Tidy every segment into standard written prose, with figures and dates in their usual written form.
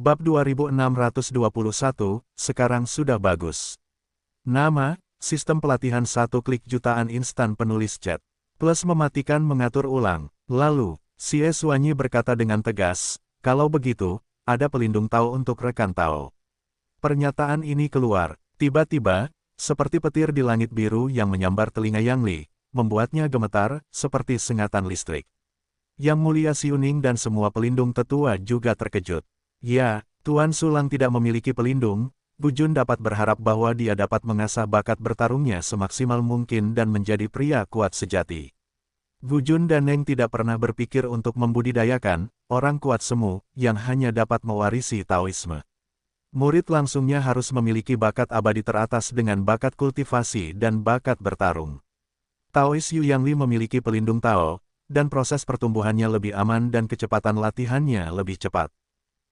Bab 2621, sekarang sudah bagus. Nama, sistem pelatihan 1 klik jutaan instan penulis chat. Plus mematikan mengatur ulang. Lalu, Xie Xuanyi berkata dengan tegas, kalau begitu, ada pelindung Tao untuk rekan Tao. Pernyataan ini keluar, tiba-tiba, seperti petir di langit biru yang menyambar telinga Yang Li, membuatnya gemetar, seperti sengatan listrik. Yang Mulia Xiuning dan semua pelindung tetua juga terkejut. Ya, Tuan Sulang tidak memiliki pelindung, Gu Jun dapat berharap bahwa dia dapat mengasah bakat bertarungnya semaksimal mungkin dan menjadi pria kuat sejati. Gu Jun dan Neng tidak pernah berpikir untuk membudidayakan orang kuat semu yang hanya dapat mewarisi Taoisme. Murid langsungnya harus memiliki bakat abadi teratas dengan bakat kultivasi dan bakat bertarung. Taois Yu Yang Li memiliki pelindung Tao, dan proses pertumbuhannya lebih aman dan kecepatan latihannya lebih cepat.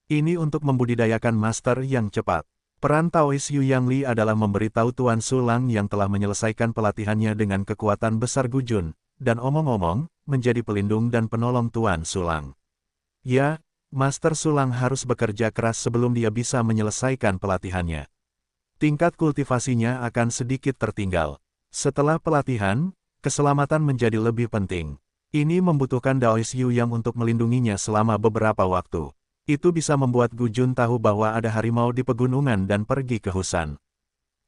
Ini untuk membudidayakan master yang cepat. Peran Taois Yu Yang Li adalah memberitahu Tuan Sulang yang telah menyelesaikan pelatihannya dengan kekuatan besar Gu Jun, dan omong-omong, menjadi pelindung dan penolong Tuan Sulang. Ya, Master Sulang harus bekerja keras sebelum dia bisa menyelesaikan pelatihannya. Tingkat kultivasinya akan sedikit tertinggal. Setelah pelatihan, keselamatan menjadi lebih penting. Ini membutuhkan Daois Yu Yang untuk melindunginya selama beberapa waktu. Itu bisa membuat Gu Jun tahu bahwa ada harimau di pegunungan dan pergi ke hutan.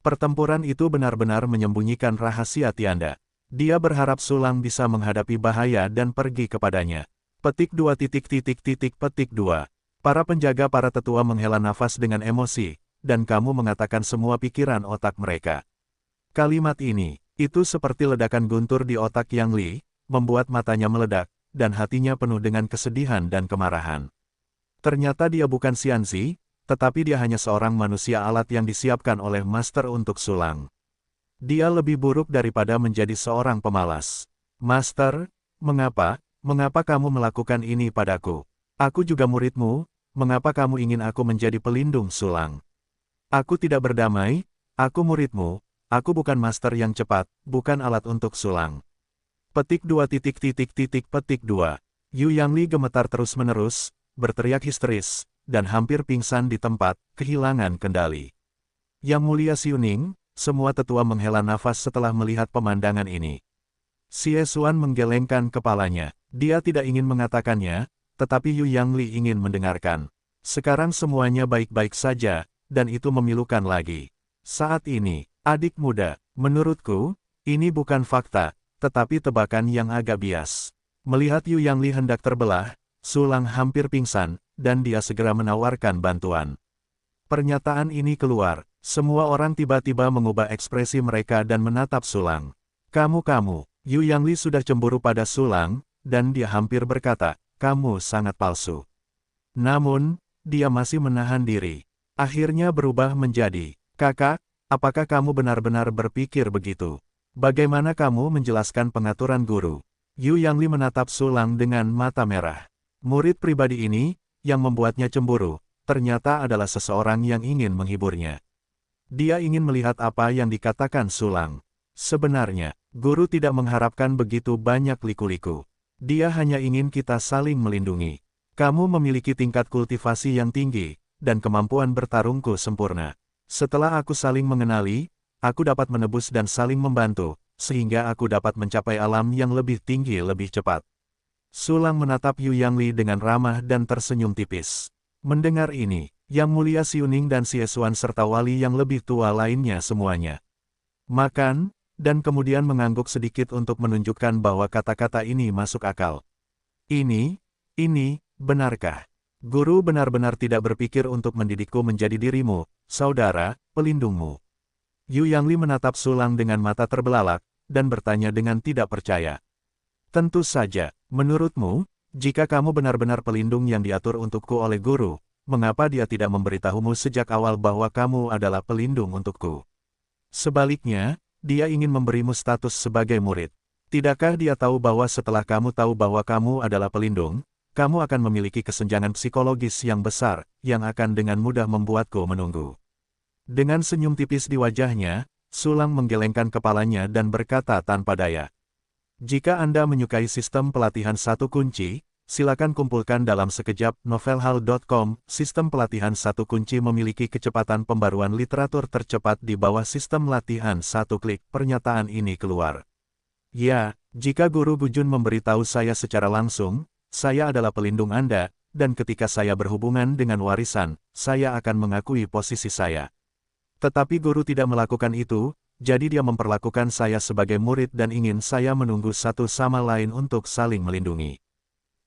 Pertempuran itu benar-benar menyembunyikan rahasia Tianda. Dia berharap Sulang bisa menghadapi bahaya dan pergi kepadanya. Petik 2 petik 2. Para penjaga para tetua menghela nafas dengan emosi, dan kamu mengatakan semua pikiran otak mereka. Kalimat ini, itu seperti ledakan guntur di otak Yang Li, membuat matanya meledak, dan hatinya penuh dengan kesedihan dan kemarahan. Ternyata dia bukan Xianzi, tetapi dia hanya seorang manusia alat yang disiapkan oleh Master untuk Sulang. Dia lebih buruk daripada menjadi seorang pemalas. Master, mengapa kamu melakukan ini padaku? Aku juga muridmu, mengapa kamu ingin aku menjadi pelindung Sulang? Aku tidak berdamai, aku muridmu, aku bukan master yang cepat, bukan alat untuk Sulang. Petik 2 petik 2. Yu Yang Li gemetar terus-menerus, berteriak histeris, dan hampir pingsan di tempat, kehilangan kendali. Yang Mulia Xiuning, semua tetua menghela nafas setelah melihat pemandangan ini. Xie Xuan menggelengkan kepalanya. Dia tidak ingin mengatakannya, tetapi Yu Yang Li ingin mendengarkan. Sekarang semuanya baik-baik saja, dan itu memilukan lagi. Saat ini, adik muda, menurutku, ini bukan fakta, tetapi tebakan yang agak bias. Melihat Yu Yang Li hendak terbelah, Sulang hampir pingsan, dan dia segera menawarkan bantuan. Pernyataan ini keluar, semua orang tiba-tiba mengubah ekspresi mereka dan menatap Sulang. Kamu, Yu Yang Li sudah cemburu pada Sulang, dan dia hampir berkata, kamu sangat palsu. Namun, dia masih menahan diri. Akhirnya berubah menjadi, kakak, apakah kamu benar-benar berpikir begitu? Bagaimana kamu menjelaskan pengaturan guru? Yu Yang Li menatap Sulang dengan mata merah. Murid pribadi ini, yang membuatnya cemburu, ternyata adalah seseorang yang ingin menghiburnya. Dia ingin melihat apa yang dikatakan Sulang. Sebenarnya, guru tidak mengharapkan begitu banyak liku-liku. Dia hanya ingin kita saling melindungi. Kamu memiliki tingkat kultivasi yang tinggi, dan kemampuan bertarungku sempurna. Setelah aku saling mengenali, aku dapat menebus dan saling membantu, sehingga aku dapat mencapai alam yang lebih tinggi lebih cepat. Sulang menatap Yu Yang Li dengan ramah dan tersenyum tipis. Mendengar ini, Yang Mulia Xiuning dan Xie Xuan serta wali yang lebih tua lainnya semuanya makan, dan kemudian mengangguk sedikit untuk menunjukkan bahwa kata-kata ini masuk akal. Ini, benarkah? Guru benar-benar tidak berpikir untuk mendidikku menjadi dirimu, saudara, pelindungmu. Yu Yang Li menatap Sulang dengan mata terbelalak, dan bertanya dengan tidak percaya. Tentu saja, menurutmu, jika kamu benar-benar pelindung yang diatur untukku oleh guru, mengapa dia tidak memberitahumu sejak awal bahwa kamu adalah pelindung untukku? Sebaliknya, dia ingin memberimu status sebagai murid. Tidakkah dia tahu bahwa setelah kamu tahu bahwa kamu adalah pelindung, kamu akan memiliki kesenjangan psikologis yang besar, yang akan dengan mudah membuatku menunggu? Dengan senyum tipis di wajahnya, Sulang menggelengkan kepalanya dan berkata tanpa daya. Jika Anda menyukai sistem pelatihan 1 kunci, Silakan kumpulkan dalam sekejap. Novelhall.com, sistem pelatihan satu kunci memiliki kecepatan pembaruan literatur tercepat di bawah sistem latihan satu klik. Pernyataan ini keluar. Ya, jika Guru Gujun memberitahu saya secara langsung, saya adalah pelindung Anda, dan ketika saya berhubungan dengan warisan, saya akan mengakui posisi saya. Tetapi Guru tidak melakukan itu, jadi dia memperlakukan saya sebagai murid dan ingin saya menunggu satu sama lain untuk saling melindungi.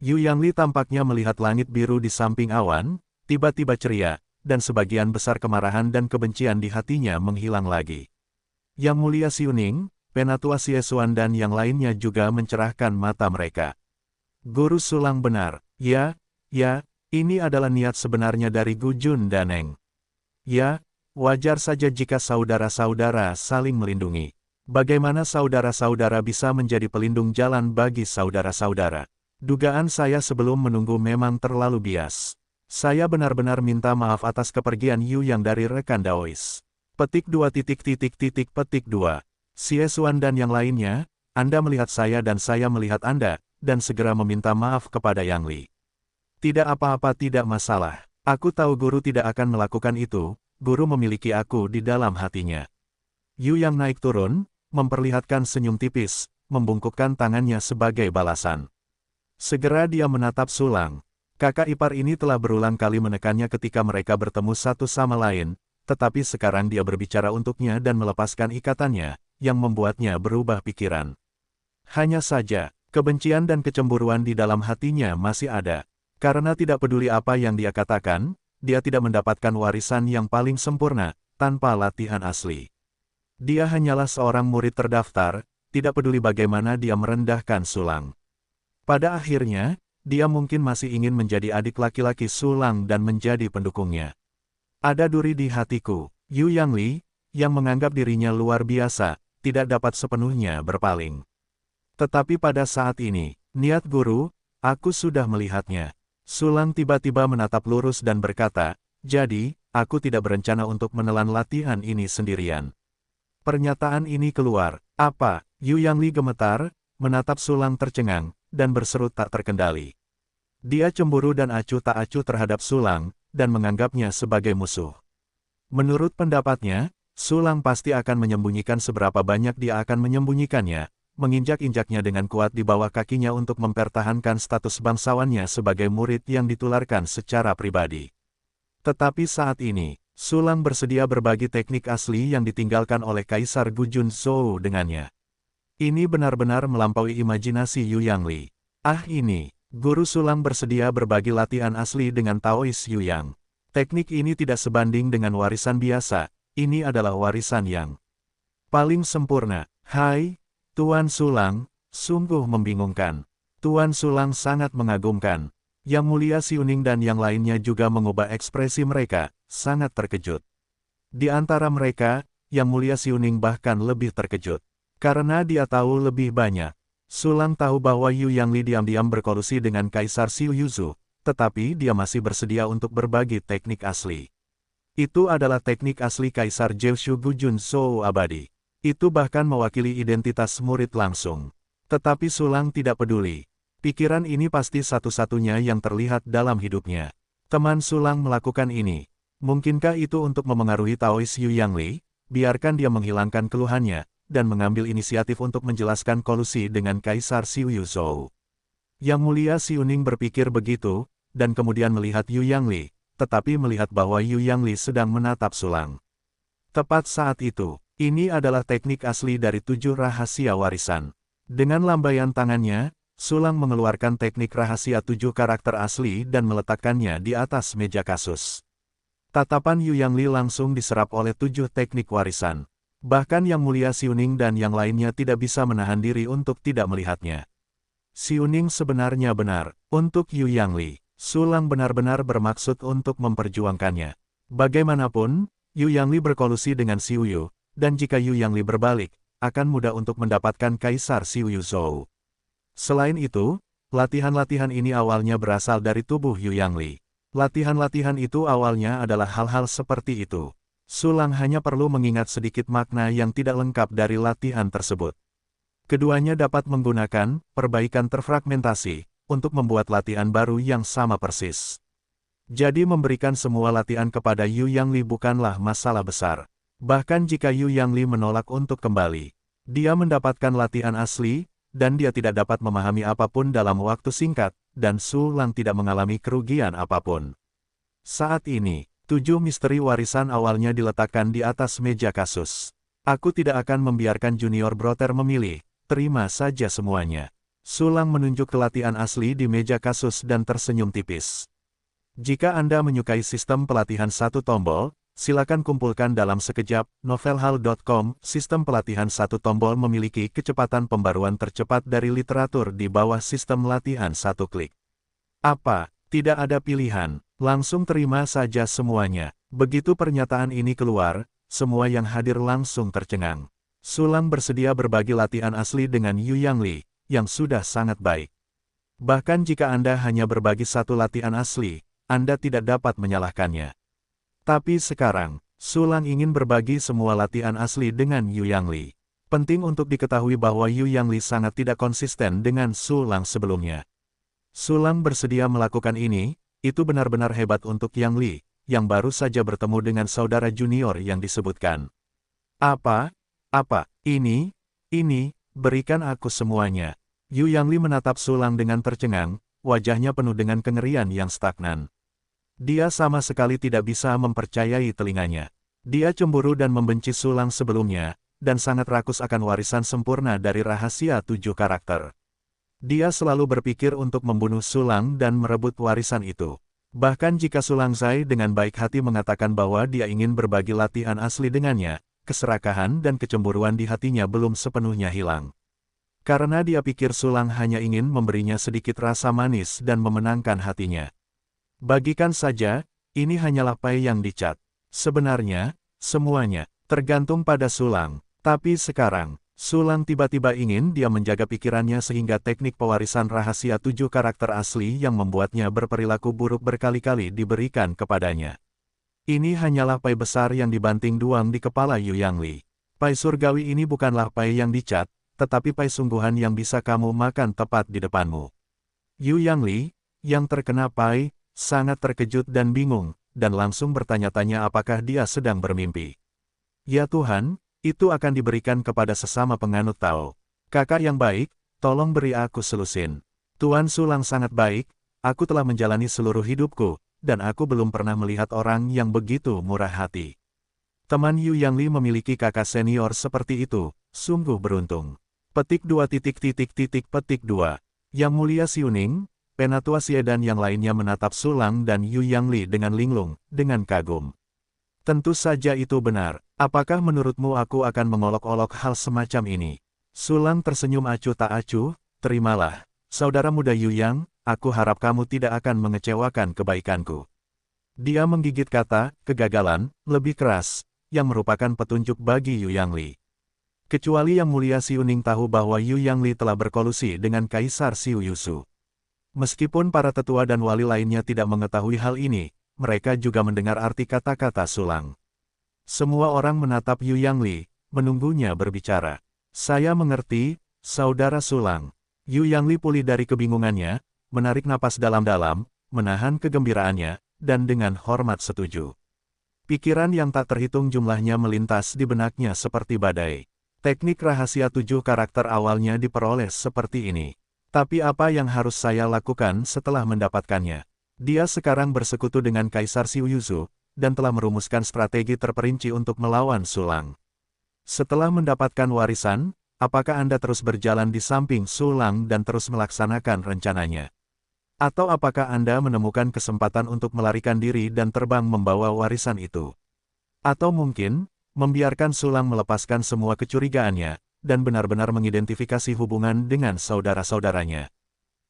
Yu Yangli tampaknya melihat langit biru di samping awan, tiba-tiba ceria, dan sebagian besar kemarahan dan kebencian di hatinya menghilang lagi. Yang Mulia Xiuning, Penatua Xiesuan dan yang lainnya juga mencerahkan mata mereka. Guru Sulang benar, ya, ini adalah niat sebenarnya dari Gujun dan Eng. Ya, wajar saja jika saudara-saudara saling melindungi. Bagaimana saudara-saudara bisa menjadi pelindung jalan bagi saudara-saudara? Dugaan saya sebelum menunggu memang terlalu bias. Saya benar-benar minta maaf atas kepergian Yu Yang dari rekan Daois. Petik 2. Petik 2. Xiesuan dan yang lainnya, Anda melihat saya dan saya melihat Anda, dan segera meminta maaf kepada Yang Li. Tidak apa-apa, tidak masalah. Aku tahu Guru tidak akan melakukan itu, Guru memiliki aku di dalam hatinya. Yu Yang naik turun, memperlihatkan senyum tipis, membungkukkan tangannya sebagai balasan. Segera dia menatap Sulang. Kakak ipar ini telah berulang kali menekannya ketika mereka bertemu satu sama lain, tetapi sekarang dia berbicara untuknya dan melepaskan ikatannya, yang membuatnya berubah pikiran. Hanya saja, kebencian dan kecemburuan di dalam hatinya masih ada. Karena tidak peduli apa yang dia katakan, dia tidak mendapatkan warisan yang paling sempurna, tanpa latihan asli. Dia hanyalah seorang murid terdaftar, tidak peduli bagaimana dia merendahkan Sulang. Pada akhirnya, dia mungkin masih ingin menjadi adik laki-laki Sulang dan menjadi pendukungnya. Ada duri di hatiku, Yu Yangli, yang menganggap dirinya luar biasa, tidak dapat sepenuhnya berpaling. Tetapi pada saat ini, niat Guru, aku sudah melihatnya. Sulang tiba-tiba menatap lurus dan berkata, jadi, aku tidak berencana untuk menelan latihan ini sendirian. Pernyataan ini keluar, apa? Yu Yangli gemetar, menatap Sulang tercengang, dan berseru tak terkendali. Dia cemburu dan acuh tak acuh terhadap Sulang, dan menganggapnya sebagai musuh. Menurut pendapatnya, Sulang pasti akan menyembunyikan seberapa banyak dia akan menyembunyikannya, menginjak-injaknya dengan kuat di bawah kakinya untuk mempertahankan status bangsawannya sebagai murid yang ditularkan secara pribadi. Tetapi saat ini, Sulang bersedia berbagi teknik asli yang ditinggalkan oleh Kaisar Gujun Zhou dengannya. Ini benar-benar melampaui imajinasi Yu Yangli. Ini, Guru Sulang bersedia berbagi latihan asli dengan Taois Yu Yang. Teknik ini tidak sebanding dengan warisan biasa, ini adalah warisan yang paling sempurna. Hai, Tuan Sulang, sungguh membingungkan. Tuan Sulang sangat mengagumkan. Yang Mulia Xiuning dan yang lainnya juga mengubah ekspresi mereka, sangat terkejut. Di antara mereka, Yang Mulia Xiuning bahkan lebih terkejut. Karena dia tahu lebih banyak. Sulang tahu bahwa Yu Yangli diam-diam berkolusi dengan Kaisar Xiu Yuzu, tetapi dia masih bersedia untuk berbagi teknik asli. Itu adalah teknik asli Kaisar Jiushu Gujun Zhou abadi. Itu bahkan mewakili identitas murid langsung. Tetapi Sulang tidak peduli. Pikiran ini pasti satu-satunya yang terlihat dalam hidupnya. Teman Sulang melakukan ini. Mungkinkah itu untuk memengaruhi Taois Yu Yangli? Biarkan dia menghilangkan keluhannya, dan mengambil inisiatif untuk menjelaskan kolusi dengan Kaisar Xiu Yuzhou. Yang Mulia Xiuning berpikir begitu, dan kemudian melihat Yu Yangli, tetapi melihat bahwa Yu Yangli sedang menatap Sulang. Tepat saat itu, ini adalah teknik asli dari 7 rahasia warisan. Dengan lambaian tangannya, Sulang mengeluarkan teknik rahasia 7 karakter asli dan meletakkannya di atas meja kasus. Tatapan Yu Yangli langsung diserap oleh 7 teknik warisan. Bahkan Yang Mulia Xiuning dan yang lainnya tidak bisa menahan diri untuk tidak melihatnya. Xiuning sebenarnya benar, untuk Yu Yangli, Sulang benar-benar bermaksud untuk memperjuangkannya. Bagaimanapun, Yu Yangli berkolusi dengan Xiu Yu, dan jika Yu Yangli berbalik, akan mudah untuk mendapatkan Kaisar Xiu Yuzhou. Selain itu, latihan-latihan ini awalnya berasal dari tubuh Yu Yangli. Latihan-latihan itu awalnya adalah hal-hal seperti itu. Sulang hanya perlu mengingat sedikit makna yang tidak lengkap dari latihan tersebut. Keduanya dapat menggunakan perbaikan terfragmentasi untuk membuat latihan baru yang sama persis. Jadi memberikan semua latihan kepada Yu Yangli bukanlah masalah besar. Bahkan jika Yu Yangli menolak untuk kembali, dia mendapatkan latihan asli, dan dia tidak dapat memahami apapun dalam waktu singkat, dan Su Lang tidak mengalami kerugian apapun. Saat ini, 7 misteri warisan awalnya diletakkan di atas meja kasus. Aku tidak akan membiarkan Junior Brother memilih, terima saja semuanya. Su Lang menunjuk ke latihan asli di meja kasus dan tersenyum tipis. Jika Anda menyukai sistem pelatihan satu tombol, silakan kumpulkan dalam sekejap. Novelhall.com. Sistem pelatihan satu tombol memiliki kecepatan pembaruan tercepat dari literatur di bawah sistem latihan satu klik. Apa? Tidak ada pilihan. Langsung terima saja semuanya. Begitu pernyataan ini keluar, semua yang hadir langsung tercengang. Su Lang bersedia berbagi latihan asli dengan Yu Yangli, yang sudah sangat baik. Bahkan jika Anda hanya berbagi satu latihan asli, Anda tidak dapat menyalahkannya. Tapi sekarang, Su Lang ingin berbagi semua latihan asli dengan Yu Yangli. Penting untuk diketahui bahwa Yu Yangli sangat tidak konsisten dengan Su Lang sebelumnya. Su Lang bersedia melakukan ini, itu benar-benar hebat untuk Yang Li, yang baru saja bertemu dengan saudara junior yang disebutkan. Apa? Ini, berikan aku semuanya. Yu Yangli menatap Su Lang dengan tercengang, wajahnya penuh dengan kengerian yang stagnan. Dia sama sekali tidak bisa mempercayai telinganya. Dia cemburu dan membenci Su Lang sebelumnya, dan sangat rakus akan warisan sempurna dari rahasia 7 karakter. Dia selalu berpikir untuk membunuh Su Lang dan merebut warisan itu. Bahkan jika Su Lang Zai dengan baik hati mengatakan bahwa dia ingin berbagi latihan asli dengannya, keserakahan dan kecemburuan di hatinya belum sepenuhnya hilang. Karena dia pikir Su Lang hanya ingin memberinya sedikit rasa manis dan memenangkan hatinya. Bagikan saja, ini hanyalah pai yang dicat. Sebenarnya, semuanya tergantung pada Su Lang. Tapi sekarang, Su Lang tiba-tiba ingin dia menjaga pikirannya sehingga teknik pewarisan rahasia 7 karakter asli yang membuatnya berperilaku buruk berkali-kali diberikan kepadanya. Ini hanyalah pai besar yang dibanting duang di kepala Yu Yangli. Pai surgawi ini bukanlah pai yang dicat, tetapi pai sungguhan yang bisa kamu makan tepat di depanmu. Yu Yangli, yang terkena pai, sangat terkejut dan bingung, dan langsung bertanya-tanya apakah dia sedang bermimpi. Ya Tuhan, itu akan diberikan kepada sesama penganut Tao. Kakak yang baik, tolong beri aku selusin. Tuan Su Lang sangat baik, aku telah menjalani seluruh hidupku, dan aku belum pernah melihat orang yang begitu murah hati. Teman Yu Yangli memiliki kakak senior seperti itu, sungguh beruntung. Petik 2. Petik 2. Yang Mulia Xiuning, Penatua Xie dan yang lainnya menatap Su Lang dan Yu Yangli dengan linglung, dengan kagum. Tentu saja itu benar. Apakah menurutmu aku akan mengolok-olok hal semacam ini? Su Lang tersenyum acuh tak acuh, terimalah. Saudara muda Yu Yang, aku harap kamu tidak akan mengecewakan kebaikanku. Dia menggigit kata, kegagalan, lebih keras, yang merupakan petunjuk bagi Yu Yangli. Kecuali Yang Mulia Xiuning tahu bahwa Yu Yangli telah berkolusi dengan Kaisar Xiu Yusu. Meskipun para tetua dan wali lainnya tidak mengetahui hal ini, mereka juga mendengar arti kata-kata Su Lang. Semua orang menatap Yu Yangli, menunggunya berbicara. Saya mengerti, saudara Su Lang. Yu Yangli pulih dari kebingungannya, menarik napas dalam-dalam, menahan kegembiraannya, dan dengan hormat setuju. Pikiran yang tak terhitung jumlahnya melintas di benaknya seperti badai. Teknik rahasia 7 karakter awalnya diperoleh seperti ini. Tapi apa yang harus saya lakukan setelah mendapatkannya? Dia sekarang bersekutu dengan Kaisar Xiu Yusu, dan telah merumuskan strategi terperinci untuk melawan Su Lang. Setelah mendapatkan warisan, apakah Anda terus berjalan di samping Su Lang dan terus melaksanakan rencananya? Atau apakah Anda menemukan kesempatan untuk melarikan diri dan terbang membawa warisan itu? Atau mungkin, membiarkan Su Lang melepaskan semua kecurigaannya, dan benar-benar mengidentifikasi hubungan dengan saudara-saudaranya.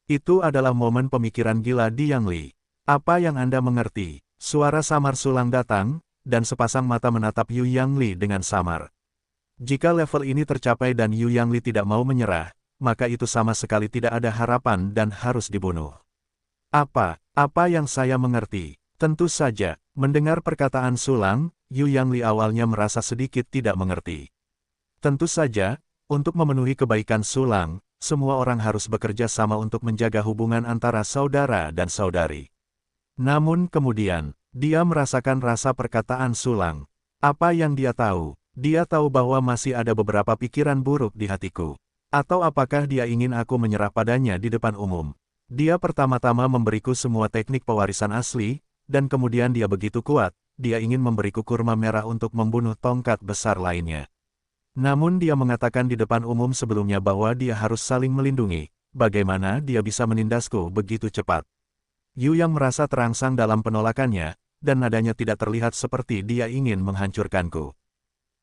Itu adalah momen pemikiran gila di Yang Li. Apa yang Anda mengerti? Suara samar Su Lang datang, dan sepasang mata menatap Yu Yang Li dengan samar. Jika level ini tercapai dan Yu Yang Li tidak mau menyerah, maka itu sama sekali tidak ada harapan dan harus dibunuh. Apa yang saya mengerti? Tentu saja, mendengar perkataan Su Lang, Yu Yang Li awalnya merasa sedikit tidak mengerti. Tentu saja, untuk memenuhi kebaikan Su Lang, semua orang harus bekerja sama untuk menjaga hubungan antara saudara dan saudari. Namun kemudian, dia merasakan rasa perkataan Sulang. Apa yang dia tahu? Dia tahu bahwa masih ada beberapa pikiran buruk di hatiku. Atau apakah dia ingin aku menyerah padanya di depan umum? Dia pertama-tama memberiku semua teknik pewarisan asli, dan kemudian dia begitu kuat, dia ingin memberiku kurma merah untuk membunuh tongkat besar lainnya. Namun dia mengatakan di depan umum sebelumnya bahwa dia harus saling melindungi. Bagaimana dia bisa menindasku begitu cepat? Yu Yang merasa terangsang dalam penolakannya, dan nadanya tidak terlihat seperti dia ingin menghancurkanku.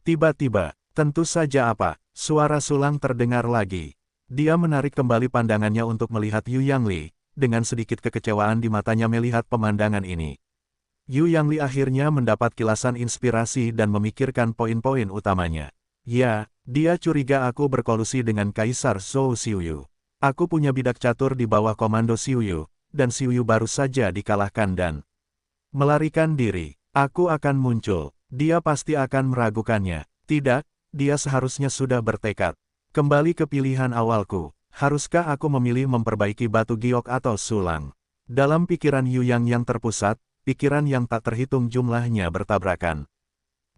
Tiba-tiba, tentu saja apa, suara Sulang terdengar lagi. Dia menarik kembali pandangannya untuk melihat Yu Yang Li, dengan sedikit kekecewaan di matanya melihat pemandangan ini. Yu Yang Li akhirnya mendapat kilasan inspirasi dan memikirkan poin-poin utamanya. Ya, dia curiga aku berkolusi dengan Kaisar Zhou Xiuyu. Aku punya bidak catur di bawah komando Xiuyu, dan Xiuyu baru saja dikalahkan dan melarikan diri. Aku akan muncul. Dia pasti akan meragukannya. Tidak, dia seharusnya sudah bertekad. Kembali ke pilihan awalku. Haruskah aku memilih memperbaiki batu giok atau Sulang? Dalam pikiran Yu yang terpusat, pikiran yang tak terhitung jumlahnya bertabrakan.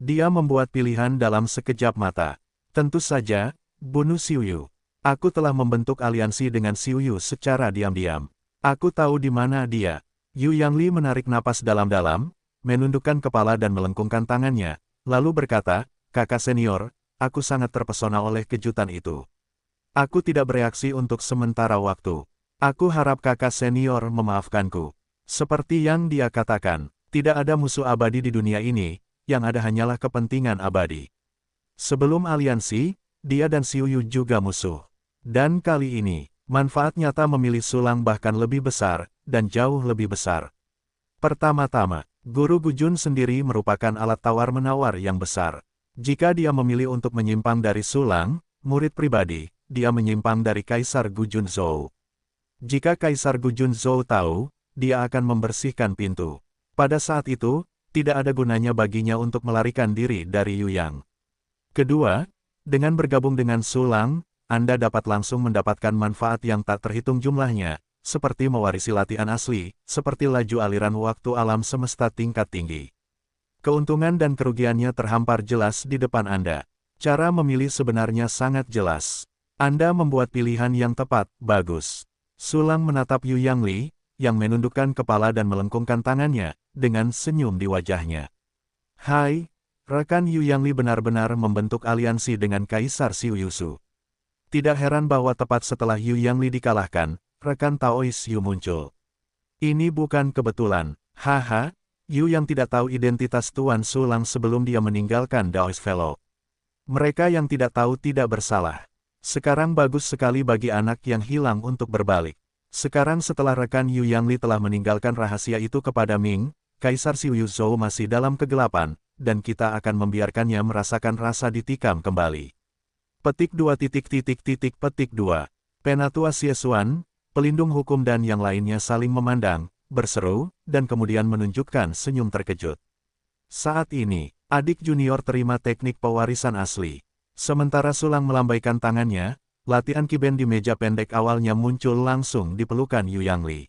Dia membuat pilihan dalam sekejap mata. Tentu saja, bunuh Xiuyu. Aku telah membentuk aliansi dengan Xiuyu secara diam-diam. Aku tahu di mana dia. Yu Yang Li menarik napas dalam-dalam, menundukkan kepala dan melengkungkan tangannya, lalu berkata, "Kakak senior, aku sangat terpesona oleh kejutan itu. Aku tidak bereaksi untuk sementara waktu. Aku harap kakak senior memaafkanku." Seperti yang dia katakan, tidak ada musuh abadi di dunia ini, yang ada hanyalah kepentingan abadi. Sebelum aliansi, dia dan Xiuyu juga musuh. Dan kali ini, manfaat nyata memilih Sulang bahkan lebih besar, dan jauh lebih besar. Pertama-tama, Guru Gujun sendiri merupakan alat tawar-menawar yang besar. Jika dia memilih untuk menyimpang dari Sulang, murid pribadi, dia menyimpang dari Kaisar Gujun Zhou. Jika Kaisar Gujun Zhou tahu, dia akan membersihkan pintu. Pada saat itu, tidak ada gunanya baginya untuk melarikan diri dari Yu Yang. Kedua, dengan bergabung dengan Sulang, Anda dapat langsung mendapatkan manfaat yang tak terhitung jumlahnya, seperti mewarisi latihan asli, seperti laju aliran waktu alam semesta tingkat tinggi. Keuntungan dan kerugiannya terhampar jelas di depan Anda. Cara memilih sebenarnya sangat jelas. Anda membuat pilihan yang tepat, bagus. Sulang menatap Yu Yang Li, yang menundukkan kepala dan melengkungkan tangannya, dengan senyum di wajahnya. Hai, rekan Yu Yang Li benar-benar membentuk aliansi dengan Kaisar Xiuyu. Tidak heran bahwa tepat setelah Yu Yang Li dikalahkan, rekan Taois Yu muncul. Ini bukan kebetulan, haha, Yu Yang tidak tahu identitas Tuan Sulang sebelum dia meninggalkan Daoist Fellow. Mereka yang tidak tahu tidak bersalah. Sekarang bagus sekali bagi anak yang hilang untuk berbalik. Sekarang setelah rekan Yu Yang Li telah meninggalkan rahasia itu kepada Ming, Kaisar Xiuyu Zhou masih dalam kegelapan, dan kita akan membiarkannya merasakan rasa ditikam kembali. Petik 2. Petik 2. Penatua Xiesuan, pelindung hukum dan yang lainnya saling memandang, berseru, dan kemudian menunjukkan senyum terkejut. Saat ini, adik junior terima teknik pewarisan asli. Sementara Sulang melambaikan tangannya, latihan kiben di meja pendek awalnya muncul langsung di pelukan Yu Yang Li.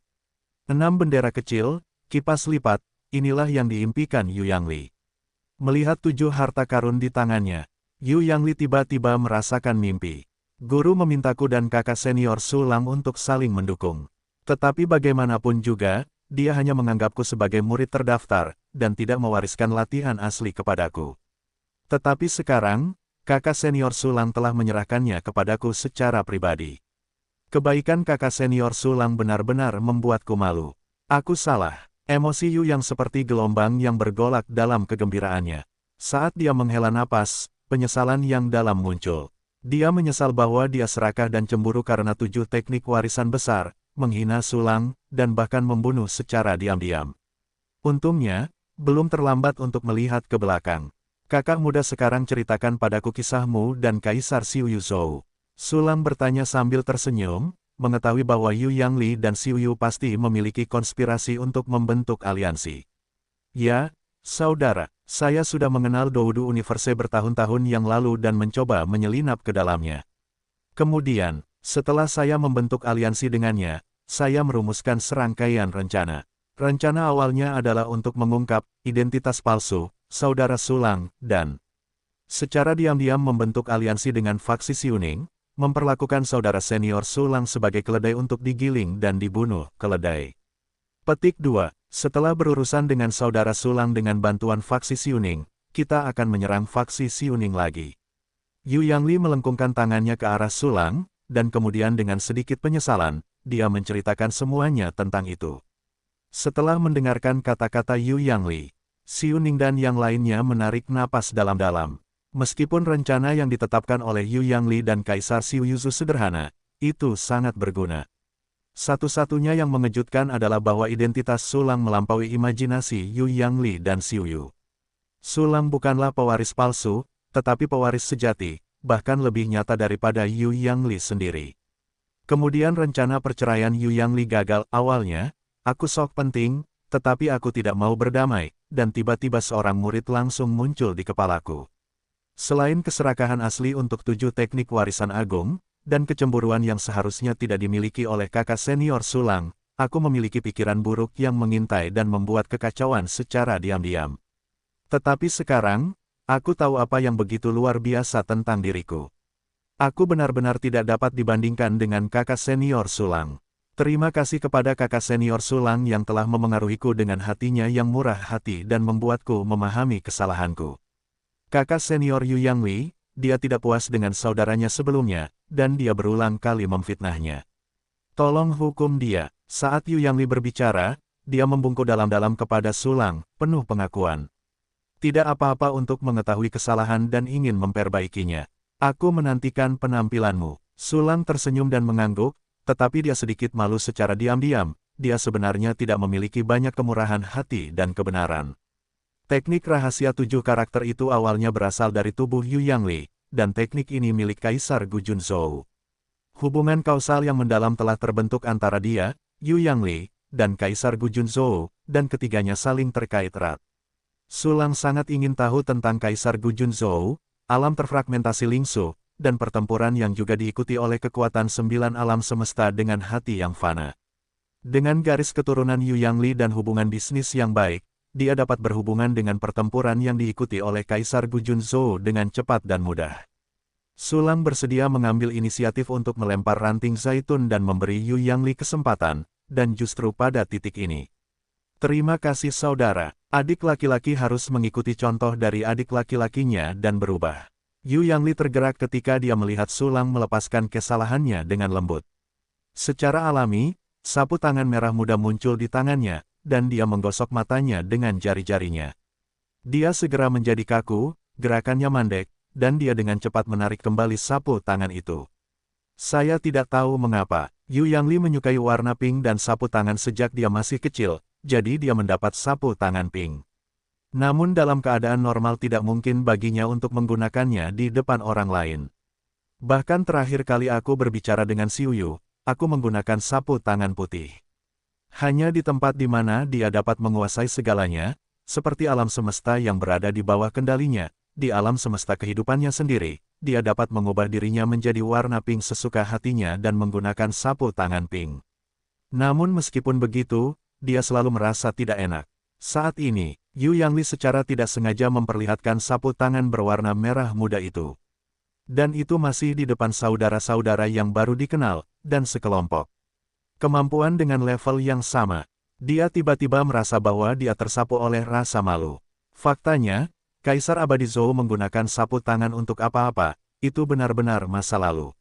6 bendera kecil, kipas lipat, inilah yang diimpikan Yu Yang Li. Melihat 7 harta karun di tangannya, Yu Yang Li tiba-tiba merasakan mimpi. Guru memintaku dan kakak senior Sulang untuk saling mendukung. Tetapi bagaimanapun juga, dia hanya menganggapku sebagai murid terdaftar, dan tidak mewariskan latihan asli kepadaku. Tetapi sekarang, kakak senior Sulang telah menyerahkannya kepadaku secara pribadi. Kebaikan kakak senior Sulang benar-benar membuatku malu. Aku salah. Emosi Yu yang seperti gelombang yang bergolak dalam kegembiraannya. Saat dia menghela napas, penyesalan yang dalam muncul. Dia menyesal bahwa dia serakah dan cemburu karena 7 teknik warisan besar, menghina Sulang, dan bahkan membunuh secara diam-diam. Untungnya, belum terlambat untuk melihat ke belakang. Kakak muda sekarang ceritakan padaku kisahmu dan Kaisar Xiuyu Zhou. Sulang bertanya sambil tersenyum, mengetahui bahwa Yu Yang Li dan Xiuyu pasti memiliki konspirasi untuk membentuk aliansi. Ya, saudara, saya sudah mengenal Doudu Universe bertahun-tahun yang lalu dan mencoba menyelinap ke dalamnya. Kemudian, Setelah saya membentuk aliansi dengannya, saya merumuskan serangkaian rencana. Rencana awalnya adalah untuk mengungkap identitas palsu saudara Sulang, dan secara diam-diam membentuk aliansi dengan faksi Siuning, memperlakukan saudara senior Sulang sebagai keledai untuk digiling dan dibunuh keledai. Petik 2. Setelah berurusan dengan saudara Sulang dengan bantuan faksi Siuning, kita akan menyerang faksi Siuning lagi. Yu Yangli melengkungkan tangannya ke arah Sulang, dan kemudian dengan sedikit penyesalan, dia menceritakan semuanya tentang itu. Setelah mendengarkan kata-kata Yu Yangli, Siuning dan yang lainnya menarik napas dalam-dalam. Meskipun rencana yang ditetapkan oleh Yu Yangli dan Kaisar Xiu Yuzu sederhana, itu sangat berguna. Satu-satunya yang mengejutkan adalah bahwa identitas Sulang melampaui imajinasi Yu Yangli dan Xiu Yu. Sulang bukanlah pewaris palsu, tetapi pewaris sejati, bahkan lebih nyata daripada Yu Yangli sendiri. Kemudian rencana perceraian Yu Yangli gagal. Awalnya, aku sok penting, tetapi aku tidak mau berdamai, dan tiba-tiba seorang murid langsung muncul di kepalaku. Selain keserakahan asli untuk 7 teknik warisan agung, dan kecemburuan yang seharusnya tidak dimiliki oleh kakak senior Sulang, aku memiliki pikiran buruk yang mengintai dan membuat kekacauan secara diam-diam. Tetapi sekarang, aku tahu apa yang begitu luar biasa tentang diriku. Aku benar-benar tidak dapat dibandingkan dengan kakak senior Sulang. Terima kasih kepada kakak senior Sulang yang telah memengaruhiku dengan hatinya yang murah hati dan membuatku memahami kesalahanku. Kakak senior Yu Yangli, dia tidak puas dengan saudaranya sebelumnya, dan dia berulang kali memfitnahnya. Tolong hukum dia. Saat Yu Yangli berbicara, dia membungkuk dalam-dalam kepada Sulang, penuh pengakuan. Tidak apa-apa untuk mengetahui kesalahan dan ingin memperbaikinya. Aku menantikan penampilanmu. Sulang tersenyum dan mengangguk, tetapi dia sedikit malu secara diam-diam. Dia sebenarnya tidak memiliki banyak kemurahan hati dan kebenaran. Teknik rahasia 7 karakter itu awalnya berasal dari tubuh Yu Yangli, dan teknik ini milik Kaisar Gu Junzhou. Hubungan kausal yang mendalam telah terbentuk antara dia, Yu Yangli, dan Kaisar Gu Junzhou, dan ketiganya saling terkait erat. Sulang sangat ingin tahu tentang Kaisar Gu Junzhou, alam terfragmentasi Lingsu, dan pertempuran yang juga diikuti oleh kekuatan 9 alam semesta dengan hati yang fana. Dengan garis keturunan Yu Yangli dan hubungan bisnis yang baik, dia dapat berhubungan dengan pertempuran yang diikuti oleh Kaisar Gu Junzhou dengan cepat dan mudah. Sulang bersedia mengambil inisiatif untuk melempar ranting zaitun dan memberi Yu Yangli kesempatan, dan justru pada titik ini. Terima kasih saudara. Adik laki-laki harus mengikuti contoh dari adik laki-lakinya dan berubah. Yu Yangli tergerak ketika dia melihat Sulang melepaskan kesalahannya dengan lembut. Secara alami, sapu tangan merah muda muncul di tangannya, dan dia menggosok matanya dengan jari-jarinya. Dia segera menjadi kaku, gerakannya mandek, dan dia dengan cepat menarik kembali sapu tangan itu. Saya tidak tahu mengapa, Yu Yangli menyukai warna pink dan sapu tangan sejak dia masih kecil, jadi dia mendapat sapu tangan pink. Namun dalam keadaan normal tidak mungkin baginya untuk menggunakannya di depan orang lain. Bahkan terakhir kali aku berbicara dengan Xiu Yu, aku menggunakan sapu tangan putih. Hanya di tempat di mana dia dapat menguasai segalanya, seperti alam semesta yang berada di bawah kendalinya, di alam semesta kehidupannya sendiri, dia dapat mengubah dirinya menjadi warna pink sesuka hatinya dan menggunakan sapu tangan pink. Namun meskipun begitu, dia selalu merasa tidak enak. Saat ini, Yu Yangli secara tidak sengaja memperlihatkan sapu tangan berwarna merah muda itu. Dan itu masih di depan saudara-saudara yang baru dikenal, dan sekelompok. Kemampuan dengan level yang sama. Dia tiba-tiba merasa bahwa dia tersapu oleh rasa malu. Faktanya, Kaisar Abadi Zhou menggunakan sapu tangan untuk apa-apa, itu benar-benar masa lalu.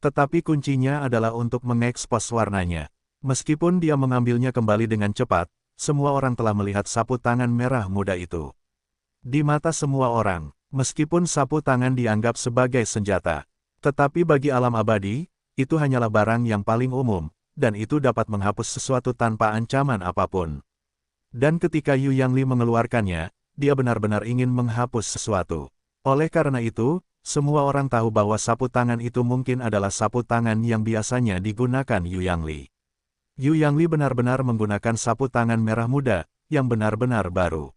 Tetapi kuncinya adalah untuk mengekspos warnanya. Meskipun dia mengambilnya kembali dengan cepat, semua orang telah melihat sapu tangan merah muda itu. Di mata semua orang, meskipun sapu tangan dianggap sebagai senjata, tetapi bagi alam abadi, itu hanyalah barang yang paling umum, dan itu dapat menghapus sesuatu tanpa ancaman apapun. Dan ketika Yu Yangli mengeluarkannya, dia benar-benar ingin menghapus sesuatu. Oleh karena itu, semua orang tahu bahwa sapu tangan itu mungkin adalah sapu tangan yang biasanya digunakan Yu Yangli. Yu Yangli benar-benar menggunakan sapu tangan merah muda, yang benar-benar baru.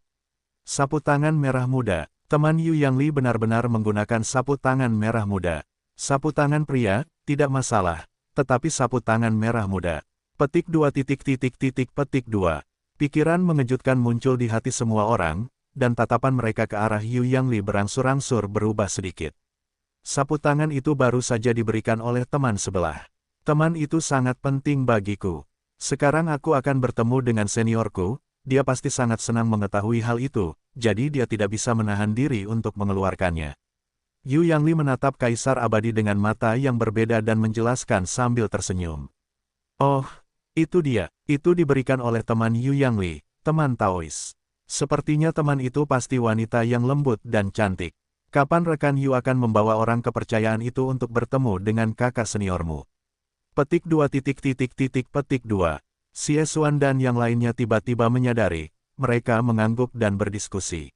Sapu tangan merah muda, teman Yu Yangli benar-benar menggunakan sapu tangan merah muda. Sapu tangan pria, tidak masalah, tetapi sapu tangan merah muda. Petik 2 petik 2. Pikiran mengejutkan muncul di hati semua orang, dan tatapan mereka ke arah Yu Yangli berangsur-angsur berubah sedikit. Sapu tangan itu baru saja diberikan oleh teman sebelah. Teman itu sangat penting bagiku. Sekarang aku akan bertemu dengan seniorku, dia pasti sangat senang mengetahui hal itu, jadi dia tidak bisa menahan diri untuk mengeluarkannya. Yu Yangli menatap Kaisar Abadi dengan mata yang berbeda dan menjelaskan sambil tersenyum. Oh, itu dia, itu diberikan oleh teman Yu Yangli, teman Taois. Sepertinya teman itu pasti wanita yang lembut dan cantik. Kapan rekan Yu akan membawa orang kepercayaan itu untuk bertemu dengan kakak seniormu? Petik 2 petik 2. Xie Xuan dan yang lainnya tiba-tiba menyadari, mereka mengangguk dan berdiskusi.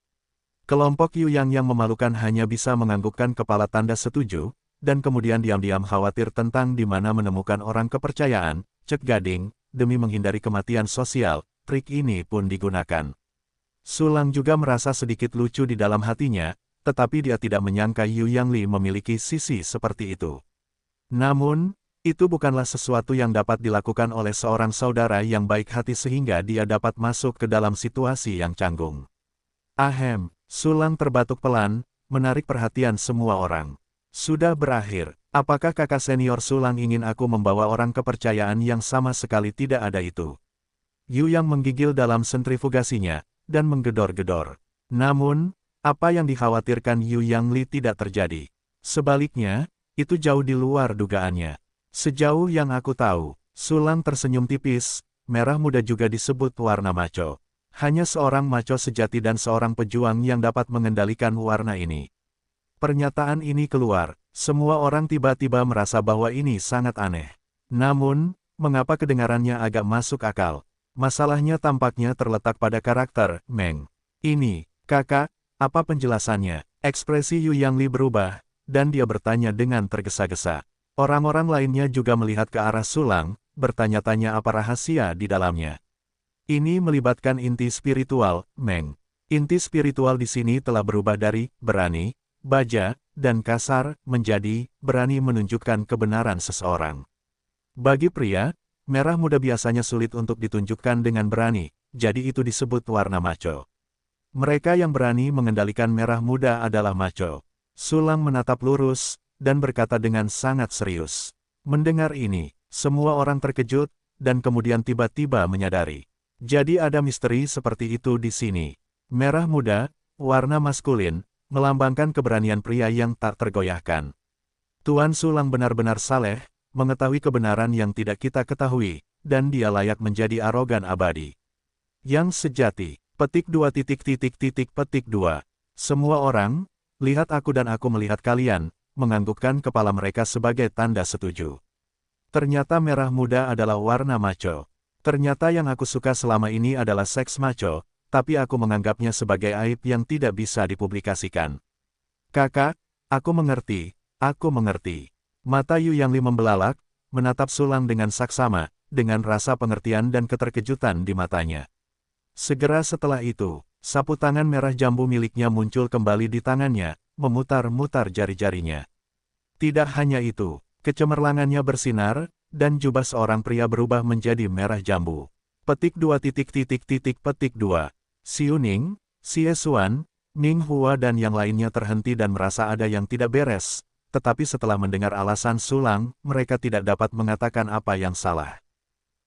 Kelompok Yu yang memalukan hanya bisa menganggukkan kepala tanda setuju, dan kemudian diam-diam khawatir tentang di mana menemukan orang kepercayaan, cek gading, demi menghindari kematian sosial, trik ini pun digunakan. Sulang juga merasa sedikit lucu di dalam hatinya, tetapi dia tidak menyangka Yu Yangli memiliki sisi seperti itu. Namun, itu bukanlah sesuatu yang dapat dilakukan oleh seorang saudara yang baik hati sehingga dia dapat masuk ke dalam situasi yang canggung. Ahem, Sulang terbatuk pelan, menarik perhatian semua orang. Sudah berakhir, apakah kakak senior Sulang ingin aku membawa orang kepercayaan yang sama sekali tidak ada itu? Yu yang menggigil dalam sentrifugasinya, dan menggedor-gedor. Namun, apa yang dikhawatirkan Yu Yangli tidak terjadi. Sebaliknya, itu jauh di luar dugaannya. Sejauh yang aku tahu, Sulang tersenyum tipis, merah muda juga disebut warna maco. Hanya seorang maco sejati dan seorang pejuang yang dapat mengendalikan warna ini. Pernyataan ini keluar, semua orang tiba-tiba merasa bahwa ini sangat aneh. Namun, mengapa kedengarannya agak masuk akal? Masalahnya tampaknya terletak pada karakter, Meng. Ini, kakak, apa penjelasannya? Ekspresi Yu Yangli berubah, dan dia bertanya dengan tergesa-gesa. Orang-orang lainnya juga melihat ke arah Sulang, bertanya-tanya apa rahasia di dalamnya. Ini melibatkan inti spiritual, Meng. Inti spiritual di sini telah berubah dari berani, baja, dan kasar menjadi berani menunjukkan kebenaran seseorang. Bagi pria, merah muda biasanya sulit untuk ditunjukkan dengan berani, jadi itu disebut warna maco. Mereka yang berani mengendalikan merah muda adalah maco. Sulang menatap lurus, dan berkata dengan sangat serius. Mendengar ini, semua orang terkejut, dan kemudian tiba-tiba menyadari. Jadi ada misteri seperti itu di sini. Merah muda, warna maskulin, melambangkan keberanian pria yang tak tergoyahkan. Tuan Sulang benar-benar saleh, mengetahui kebenaran yang tidak kita ketahui, dan dia layak menjadi arogan abadi. Yang sejati, petik 2 petik 2. Semua orang, lihat aku dan aku melihat kalian, menganggukkan kepala mereka sebagai tanda setuju. Ternyata merah muda adalah warna maco. Ternyata yang aku suka selama ini adalah seks maco, tapi aku menganggapnya sebagai aib yang tidak bisa dipublikasikan. Kakak, aku mengerti, aku mengerti. Mata Yu Yangli membelalak, menatap Sulang dengan saksama, dengan rasa pengertian dan keterkejutan di matanya. Segera setelah itu, sapu tangan merah jambu miliknya muncul kembali di tangannya, memutar-mutar jari-jarinya. Tidak hanya itu, kecemerlangannya bersinar, dan jubah seorang pria berubah menjadi merah jambu. Petik 2 petik 2. Xiu Ning, Xie Xuan, Ning Hua dan yang lainnya terhenti dan merasa ada yang tidak beres, tetapi setelah mendengar alasan Sulang, mereka tidak dapat mengatakan apa yang salah.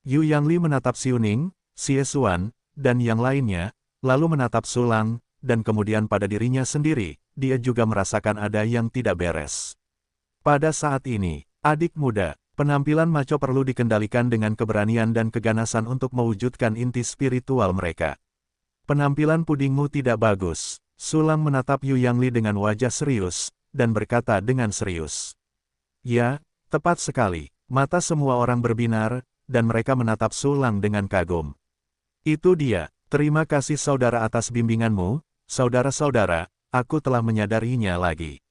Yu Yangli menatap Xiu Ning, Xie Xuan, dan yang lainnya, lalu menatap Sulang, dan kemudian pada dirinya sendiri, dia juga merasakan ada yang tidak beres. Pada saat ini, adik muda, penampilan maco perlu dikendalikan dengan keberanian dan keganasan untuk mewujudkan inti spiritual mereka. Penampilan pudingmu tidak bagus. Sulang menatap Yu Yangli dengan wajah serius, dan berkata dengan serius. Ya, tepat sekali. Mata semua orang berbinar, dan mereka menatap Sulang dengan kagum. Itu dia, terima kasih saudara atas bimbinganmu, saudara-saudara, aku telah menyadarinya lagi.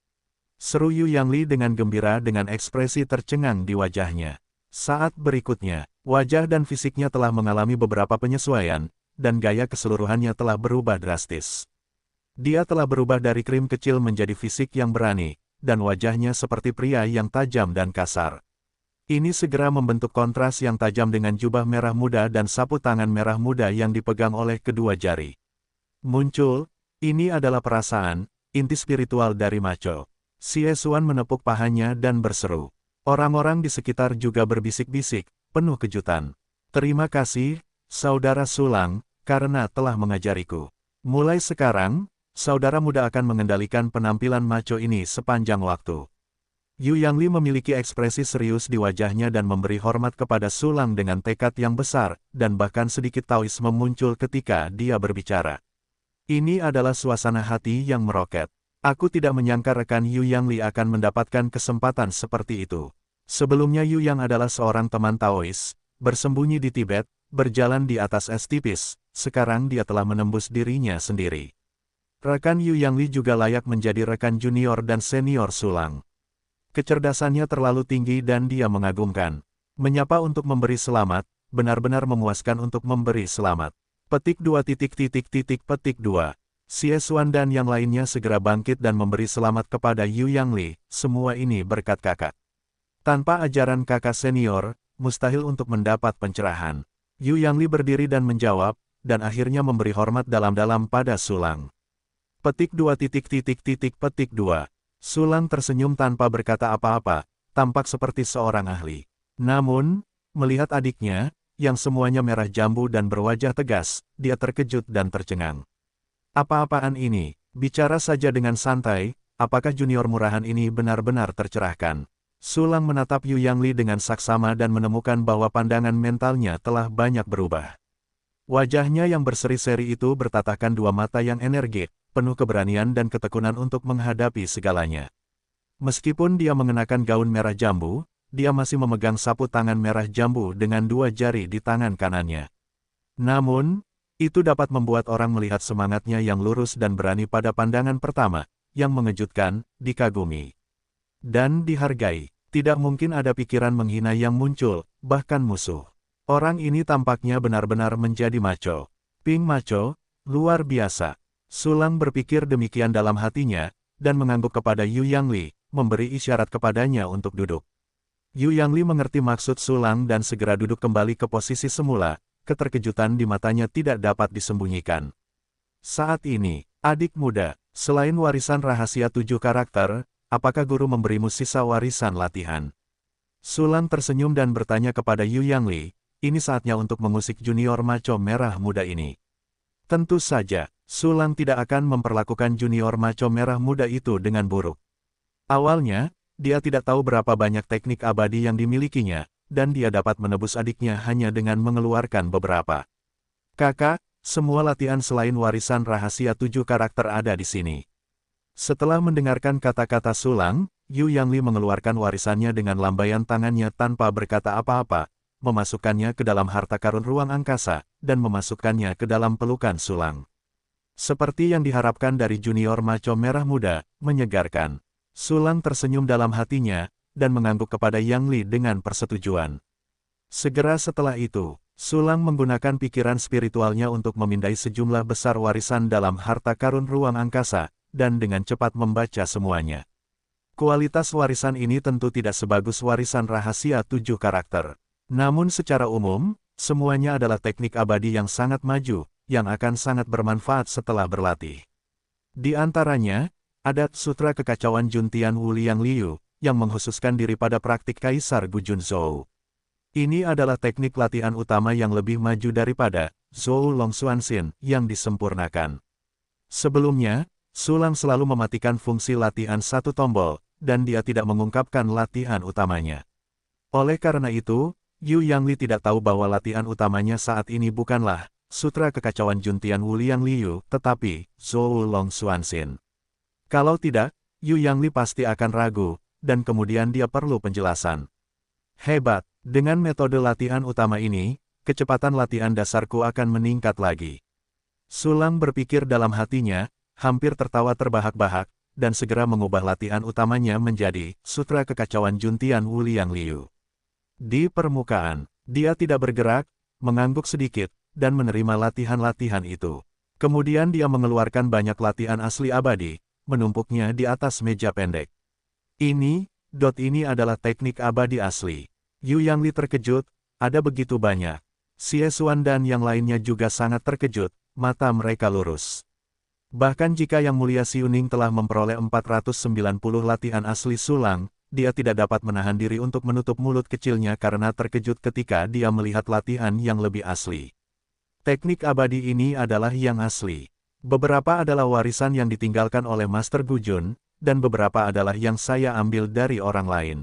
Seru Yu Yangli dengan gembira dengan ekspresi tercengang di wajahnya. Saat berikutnya, wajah dan fisiknya telah mengalami beberapa penyesuaian, dan gaya keseluruhannya telah berubah drastis. Dia telah berubah dari krim kecil menjadi fisik yang berani, dan wajahnya seperti pria yang tajam dan kasar. Ini segera membentuk kontras yang tajam dengan jubah merah muda dan sapu tangan merah muda yang dipegang oleh kedua jari. Muncul, ini adalah perasaan, inti spiritual dari Macho. Xie Xuan menepuk pahanya dan berseru. Orang-orang di sekitar juga berbisik-bisik, penuh kejutan. Terima kasih, Saudara Sulang, karena telah mengajariku. Mulai sekarang, saudara muda akan mengendalikan penampilan Macho ini sepanjang waktu. Yu Yangli memiliki ekspresi serius di wajahnya dan memberi hormat kepada Sulang dengan tekad yang besar, dan bahkan sedikit taoisme muncul ketika dia berbicara. Ini adalah suasana hati yang meroket. Aku tidak menyangka rekan Yu Yangli akan mendapatkan kesempatan seperti itu. Sebelumnya Yu Yang adalah seorang teman Taois, bersembunyi di Tibet, berjalan di atas es tipis, sekarang dia telah menembus dirinya sendiri. Rekan Yu Yangli juga layak menjadi rekan junior dan senior Sulang. Kecerdasannya terlalu tinggi dan dia mengagumkan. Menyapa untuk memberi selamat, benar-benar memuaskan untuk memberi selamat. Petik 2. Xie Xuan dan yang lainnya segera bangkit dan memberi selamat kepada Yu Yangli, semua ini berkat kakak. Tanpa ajaran kakak senior, mustahil untuk mendapat pencerahan. Yu Yangli berdiri dan menjawab, dan akhirnya memberi hormat dalam-dalam pada Sulang. Petik 2. Sulang tersenyum tanpa berkata apa-apa, tampak seperti seorang ahli. Namun, melihat adiknya, yang semuanya merah jambu dan berwajah tegas, dia terkejut dan tercengang. Apa-apaan ini? Bicara saja dengan santai, apakah junior murahan ini benar-benar tercerahkan? Sulang menatap Yu Yangli dengan saksama dan menemukan bahwa pandangan mentalnya telah banyak berubah. Wajahnya yang berseri-seri itu bertatahkan dua mata yang energik, penuh keberanian dan ketekunan untuk menghadapi segalanya. Meskipun dia mengenakan gaun merah jambu, dia masih memegang sapu tangan merah jambu dengan dua jari di tangan kanannya. Namun, itu dapat membuat orang melihat semangatnya yang lurus dan berani pada pandangan pertama, yang mengejutkan, dikagumi, dan dihargai. Tidak mungkin ada pikiran menghina yang muncul, bahkan musuh. Orang ini tampaknya benar-benar menjadi macho. Ping Macho, luar biasa. Sulang berpikir demikian dalam hatinya, dan mengangguk kepada Yu Yangli, memberi isyarat kepadanya untuk duduk. Yu Yangli mengerti maksud Sulang dan segera duduk kembali ke posisi semula, keterkejutan di matanya tidak dapat disembunyikan. Saat ini, adik muda, selain warisan rahasia 7 karakter, apakah guru memberimu sisa warisan latihan? Sulang tersenyum dan bertanya kepada Yu Yangli, ini saatnya untuk mengusik junior macho merah muda ini. Tentu saja, Sulang tidak akan memperlakukan junior macho merah muda itu dengan buruk. Awalnya, dia tidak tahu berapa banyak teknik abadi yang dimilikinya, dan dia dapat menebus adiknya hanya dengan mengeluarkan beberapa. Kakak, semua latihan selain warisan rahasia 7 karakter ada di sini. Setelah mendengarkan kata-kata Sulang, Yu Yangli mengeluarkan warisannya dengan lambaian tangannya tanpa berkata apa-apa, memasukkannya ke dalam harta karun ruang angkasa, dan memasukkannya ke dalam pelukan Sulang. Seperti yang diharapkan dari junior macho merah muda, menyegarkan. Sulang tersenyum dalam hatinya, dan mengangguk kepada Yang Li dengan persetujuan. Segera setelah itu, Sulang menggunakan pikiran spiritualnya untuk memindai sejumlah besar warisan dalam harta karun ruang angkasa, dan dengan cepat membaca semuanya. Kualitas warisan ini tentu tidak sebagus warisan rahasia 7 karakter. Namun secara umum, semuanya adalah teknik abadi yang sangat maju, yang akan sangat bermanfaat setelah berlatih. Di antaranya, ada Sutra Kekacauan Juntian Wu Liang Liu, yang mengkhususkan diri pada praktik Kaisar Gu Junzhou. Ini adalah teknik latihan utama yang lebih maju daripada Zhou Long Xuanxin yang disempurnakan. Sebelumnya, Sulang selalu mematikan fungsi latihan satu tombol, dan dia tidak mengungkapkan latihan utamanya. Oleh karena itu, Yu Yangli tidak tahu bahwa latihan utamanya saat ini bukanlah Sutra Kekacauan Juntian Wu Liang Liu, tetapi Zhou Long Xuanxin. Kalau tidak, Yu Yangli pasti akan ragu, dan kemudian dia perlu penjelasan. Hebat, dengan metode latihan utama ini, kecepatan latihan dasarku akan meningkat lagi. Sulang berpikir dalam hatinya, hampir tertawa terbahak-bahak, dan segera mengubah latihan utamanya menjadi Sutra Kekacauan Juntian Wu Liang Liu. Di permukaan, dia tidak bergerak, mengangguk sedikit, dan menerima latihan-latihan itu. Kemudian dia mengeluarkan banyak latihan asli abadi, menumpuknya di atas meja pendek. Ini adalah teknik abadi asli. Yu Yangli terkejut, ada begitu banyak. Xie Xuan dan yang lainnya juga sangat terkejut, mata mereka lurus. Bahkan jika Yang Mulia Xiuning telah memperoleh 490 latihan asli sulang, dia tidak dapat menahan diri untuk menutup mulut kecilnya karena terkejut ketika dia melihat latihan yang lebih asli. Teknik abadi ini adalah yang asli. Beberapa adalah warisan yang ditinggalkan oleh Master Gujun, dan beberapa adalah yang saya ambil dari orang lain.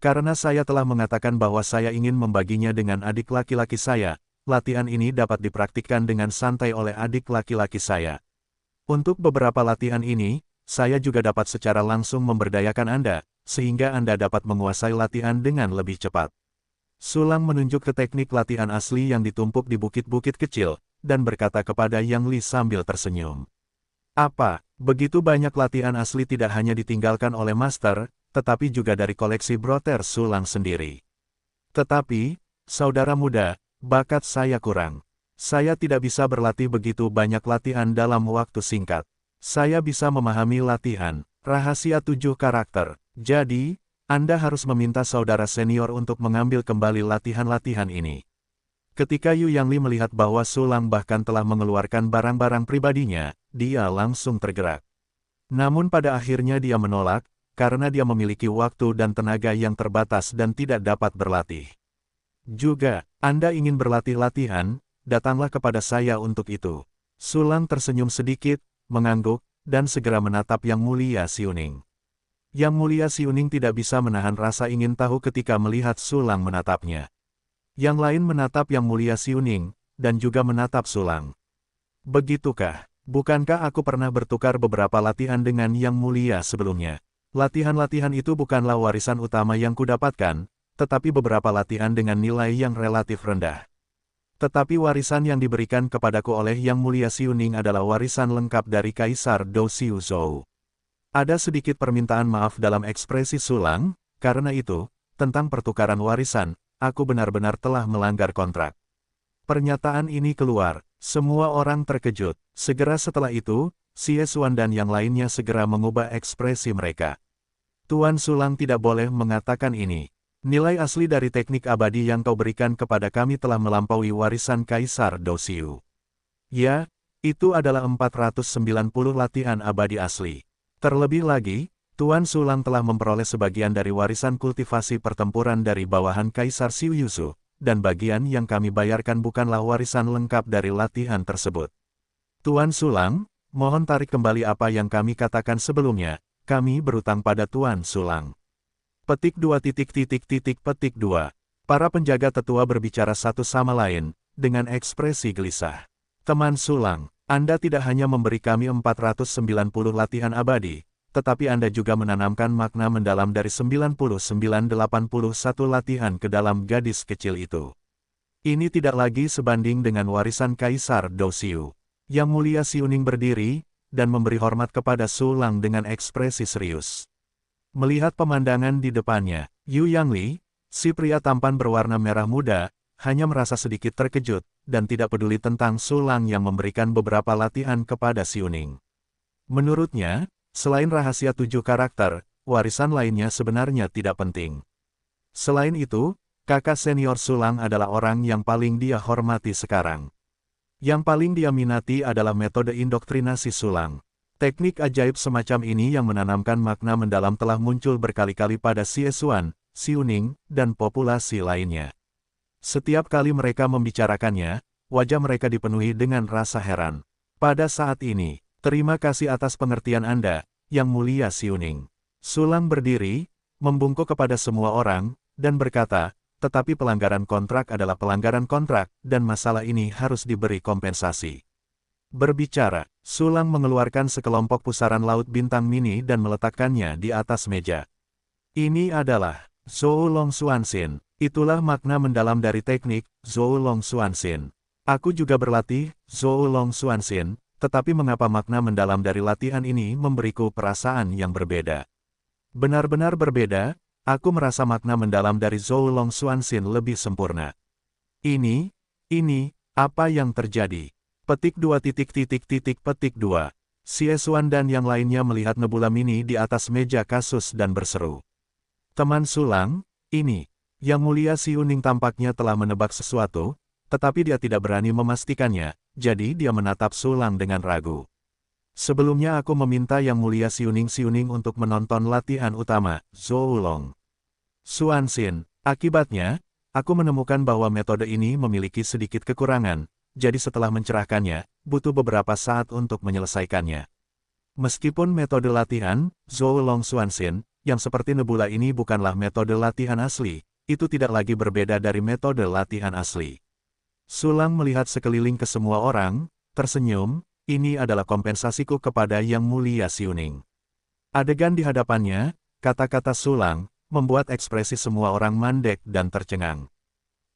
Karena saya telah mengatakan bahwa saya ingin membaginya dengan adik laki-laki saya, latihan ini dapat dipraktikkan dengan santai oleh adik laki-laki saya. Untuk beberapa latihan ini, saya juga dapat secara langsung memberdayakan Anda, sehingga Anda dapat menguasai latihan dengan lebih cepat. Sulang menunjuk ke teknik latihan asli yang ditumpuk di bukit-bukit kecil, dan berkata kepada Yang Li sambil tersenyum. Apa, begitu banyak latihan asli tidak hanya ditinggalkan oleh Master, tetapi juga dari koleksi broter Sulang sendiri. Tetapi, saudara muda, bakat saya kurang. Saya tidak bisa berlatih begitu banyak latihan dalam waktu singkat. Saya bisa memahami latihan, rahasia 7 karakter. Jadi, Anda harus meminta saudara senior untuk mengambil kembali latihan-latihan ini. Ketika Yu Yangli melihat bahwa Sulang bahkan telah mengeluarkan barang-barang pribadinya, dia langsung tergerak. Namun pada akhirnya dia menolak, karena dia memiliki waktu dan tenaga yang terbatas dan tidak dapat berlatih. Juga, Anda ingin berlatih latihan, datanglah kepada saya untuk itu. Sulang tersenyum sedikit, mengangguk, dan segera menatap Yang Mulia Xiuning. Yang Mulia Xiuning tidak bisa menahan rasa ingin tahu ketika melihat Sulang menatapnya. Yang lain menatap Yang Mulia Xiuning, dan juga menatap Sulang. Begitukah? Bukankah aku pernah bertukar beberapa latihan dengan Yang Mulia sebelumnya? Latihan-latihan itu bukanlah warisan utama yang kudapatkan, tetapi beberapa latihan dengan nilai yang relatif rendah. Tetapi warisan yang diberikan kepadaku oleh Yang Mulia Xiuning adalah warisan lengkap dari Kaisar Dou Xiu Zhou. Ada sedikit permintaan maaf dalam ekspresi Sulang, karena itu, tentang pertukaran warisan, aku benar-benar telah melanggar kontrak. Pernyataan ini keluar, semua orang terkejut. Segera setelah itu, Xie Xuan dan yang lainnya segera mengubah ekspresi mereka. Tuan Sulang tidak boleh mengatakan ini. Nilai asli dari teknik abadi yang kau berikan kepada kami telah melampaui warisan Kaisar Dou Xiu. Ya, itu adalah 490 latihan abadi asli. Terlebih lagi, Tuan Sulang telah memperoleh sebagian dari warisan kultivasi pertempuran dari bawahan Kaisar Xiu Yusu, dan bagian yang kami bayarkan bukanlah warisan lengkap dari latihan tersebut. Tuan Sulang, mohon tarik kembali apa yang kami katakan sebelumnya, kami berutang pada Tuan Sulang. Petik 2. Para penjaga tetua berbicara satu sama lain, dengan ekspresi gelisah. Teman Sulang, Anda tidak hanya memberi kami 490 latihan abadi, tetapi Anda juga menanamkan makna mendalam dari 9981 latihan ke dalam gadis kecil itu. Ini tidak lagi sebanding dengan warisan Kaisar Dou Xiu. Yang Mulia Xiuning berdiri, dan memberi hormat kepada Sulang dengan ekspresi serius. Melihat pemandangan di depannya, Yu Yangli, si pria tampan berwarna merah muda, hanya merasa sedikit terkejut, dan tidak peduli tentang Sulang yang memberikan beberapa latihan kepada Xiuning. Menurutnya, selain rahasia 7 karakter, warisan lainnya sebenarnya tidak penting. Selain itu, kakak senior Sulang adalah orang yang paling dia hormati sekarang. Yang paling dia minati adalah metode indoktrinasi Sulang. Teknik ajaib semacam ini yang menanamkan makna mendalam telah muncul berkali-kali pada Xie Xuan, Xiuning, dan populasi lainnya. Setiap kali mereka membicarakannya, wajah mereka dipenuhi dengan rasa heran. Pada saat ini, terima kasih atas pengertian Anda, Yang Mulia Xiuning. Sulang berdiri, membungkuk kepada semua orang, dan berkata, tetapi pelanggaran kontrak adalah pelanggaran kontrak, dan masalah ini harus diberi kompensasi. Berbicara, Sulang mengeluarkan sekelompok pusaran laut bintang mini dan meletakkannya di atas meja. Ini adalah Zhou Long Xuanxin. Itulah makna mendalam dari teknik Zhou Long Xuanxin. Aku juga berlatih Zhou Long Xuanxin, tetapi mengapa makna mendalam dari latihan ini memberiku perasaan yang berbeda? Benar-benar berbeda, aku merasa makna mendalam dari Zhou Long Xuanxin lebih sempurna. Ini, apa yang terjadi? Petik 2. Xie Xuan dan yang lainnya melihat nebula mini di atas meja kasus dan berseru. Teman Sulang, ini. Yang Mulia Xiuning tampaknya telah menebak sesuatu, tetapi dia tidak berani memastikannya, jadi dia menatap Sulang dengan ragu. Sebelumnya aku meminta Yang Mulia Xiuning untuk menonton latihan utama, Zhou Long Xuanxin. Akibatnya, aku menemukan bahwa metode ini memiliki sedikit kekurangan, jadi setelah mencerahkannya, butuh beberapa saat untuk menyelesaikannya. Meskipun metode latihan, Zhou Long Xuanxin, yang seperti nebula ini bukanlah metode latihan asli, itu tidak lagi berbeda dari metode latihan asli. Sulang melihat sekeliling ke semua orang, tersenyum, ini adalah kompensasiku kepada Yang Mulia Xiuning. Adegan di hadapannya, kata-kata Sulang, membuat ekspresi semua orang mandek dan tercengang.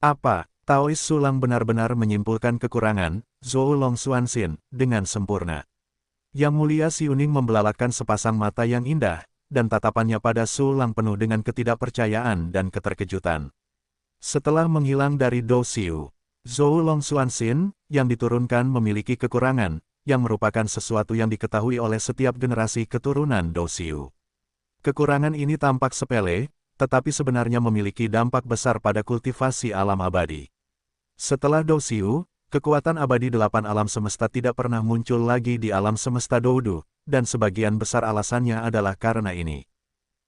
Apa? Taois Sulang benar-benar menyimpulkan kekurangan, Zhou Long Xuanxin, dengan sempurna. Yang Mulia Xiuning membelalakan sepasang mata yang indah, dan tatapannya pada Sulang penuh dengan ketidakpercayaan dan keterkejutan. Setelah menghilang dari Dou Xiu, Zhou Long Xuanxin, yang diturunkan memiliki kekurangan, yang merupakan sesuatu yang diketahui oleh setiap generasi keturunan Dou Xiu. Kekurangan ini tampak sepele, tetapi sebenarnya memiliki dampak besar pada kultivasi alam abadi. Setelah Dou Xiu, kekuatan abadi 8 alam semesta tidak pernah muncul lagi di alam semesta Doudu, dan sebagian besar alasannya adalah karena ini.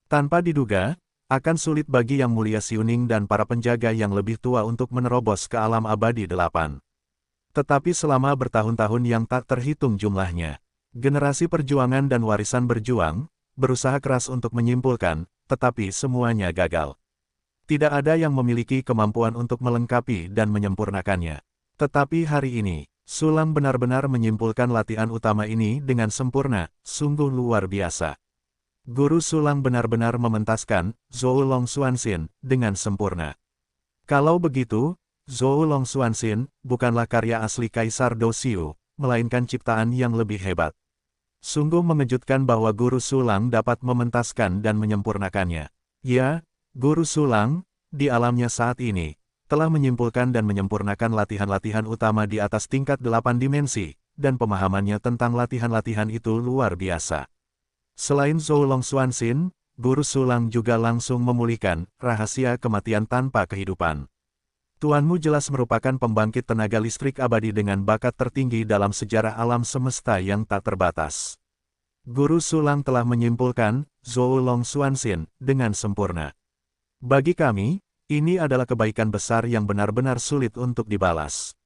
Tanpa diduga, akan sulit bagi Yang Mulia Xiuning dan para penjaga yang lebih tua untuk menerobos ke alam abadi 8. Tetapi selama bertahun-tahun yang tak terhitung jumlahnya, generasi perjuangan dan warisan berjuang, berusaha keras untuk menyimpulkan, tetapi semuanya gagal. Tidak ada yang memiliki kemampuan untuk melengkapi dan menyempurnakannya. Tetapi hari ini, Sulang benar-benar menyimpulkan latihan utama ini dengan sempurna, sungguh luar biasa. Guru Sulang benar-benar mementaskan Zhou Long Xuanxin dengan sempurna. Kalau begitu, Zhou Long Xuanxin bukanlah karya asli Kaisar Dou Xiu, melainkan ciptaan yang lebih hebat. Sungguh mengejutkan bahwa Guru Sulang dapat mementaskan dan menyempurnakannya. Ya, Guru Sulang, di alamnya saat ini, telah menyimpulkan dan menyempurnakan latihan-latihan utama di atas tingkat 8 dimensi, dan pemahamannya tentang latihan-latihan itu luar biasa. Selain Zhou Long Xuanxin, Guru Sulang juga langsung memulihkan rahasia kematian tanpa kehidupan. Tuanmu jelas merupakan pembangkit tenaga listrik abadi dengan bakat tertinggi dalam sejarah alam semesta yang tak terbatas. Guru Sulang telah menyimpulkan Zhou Long Xuanxin dengan sempurna. Bagi kami, ini adalah kebaikan besar yang benar-benar sulit untuk dibalas.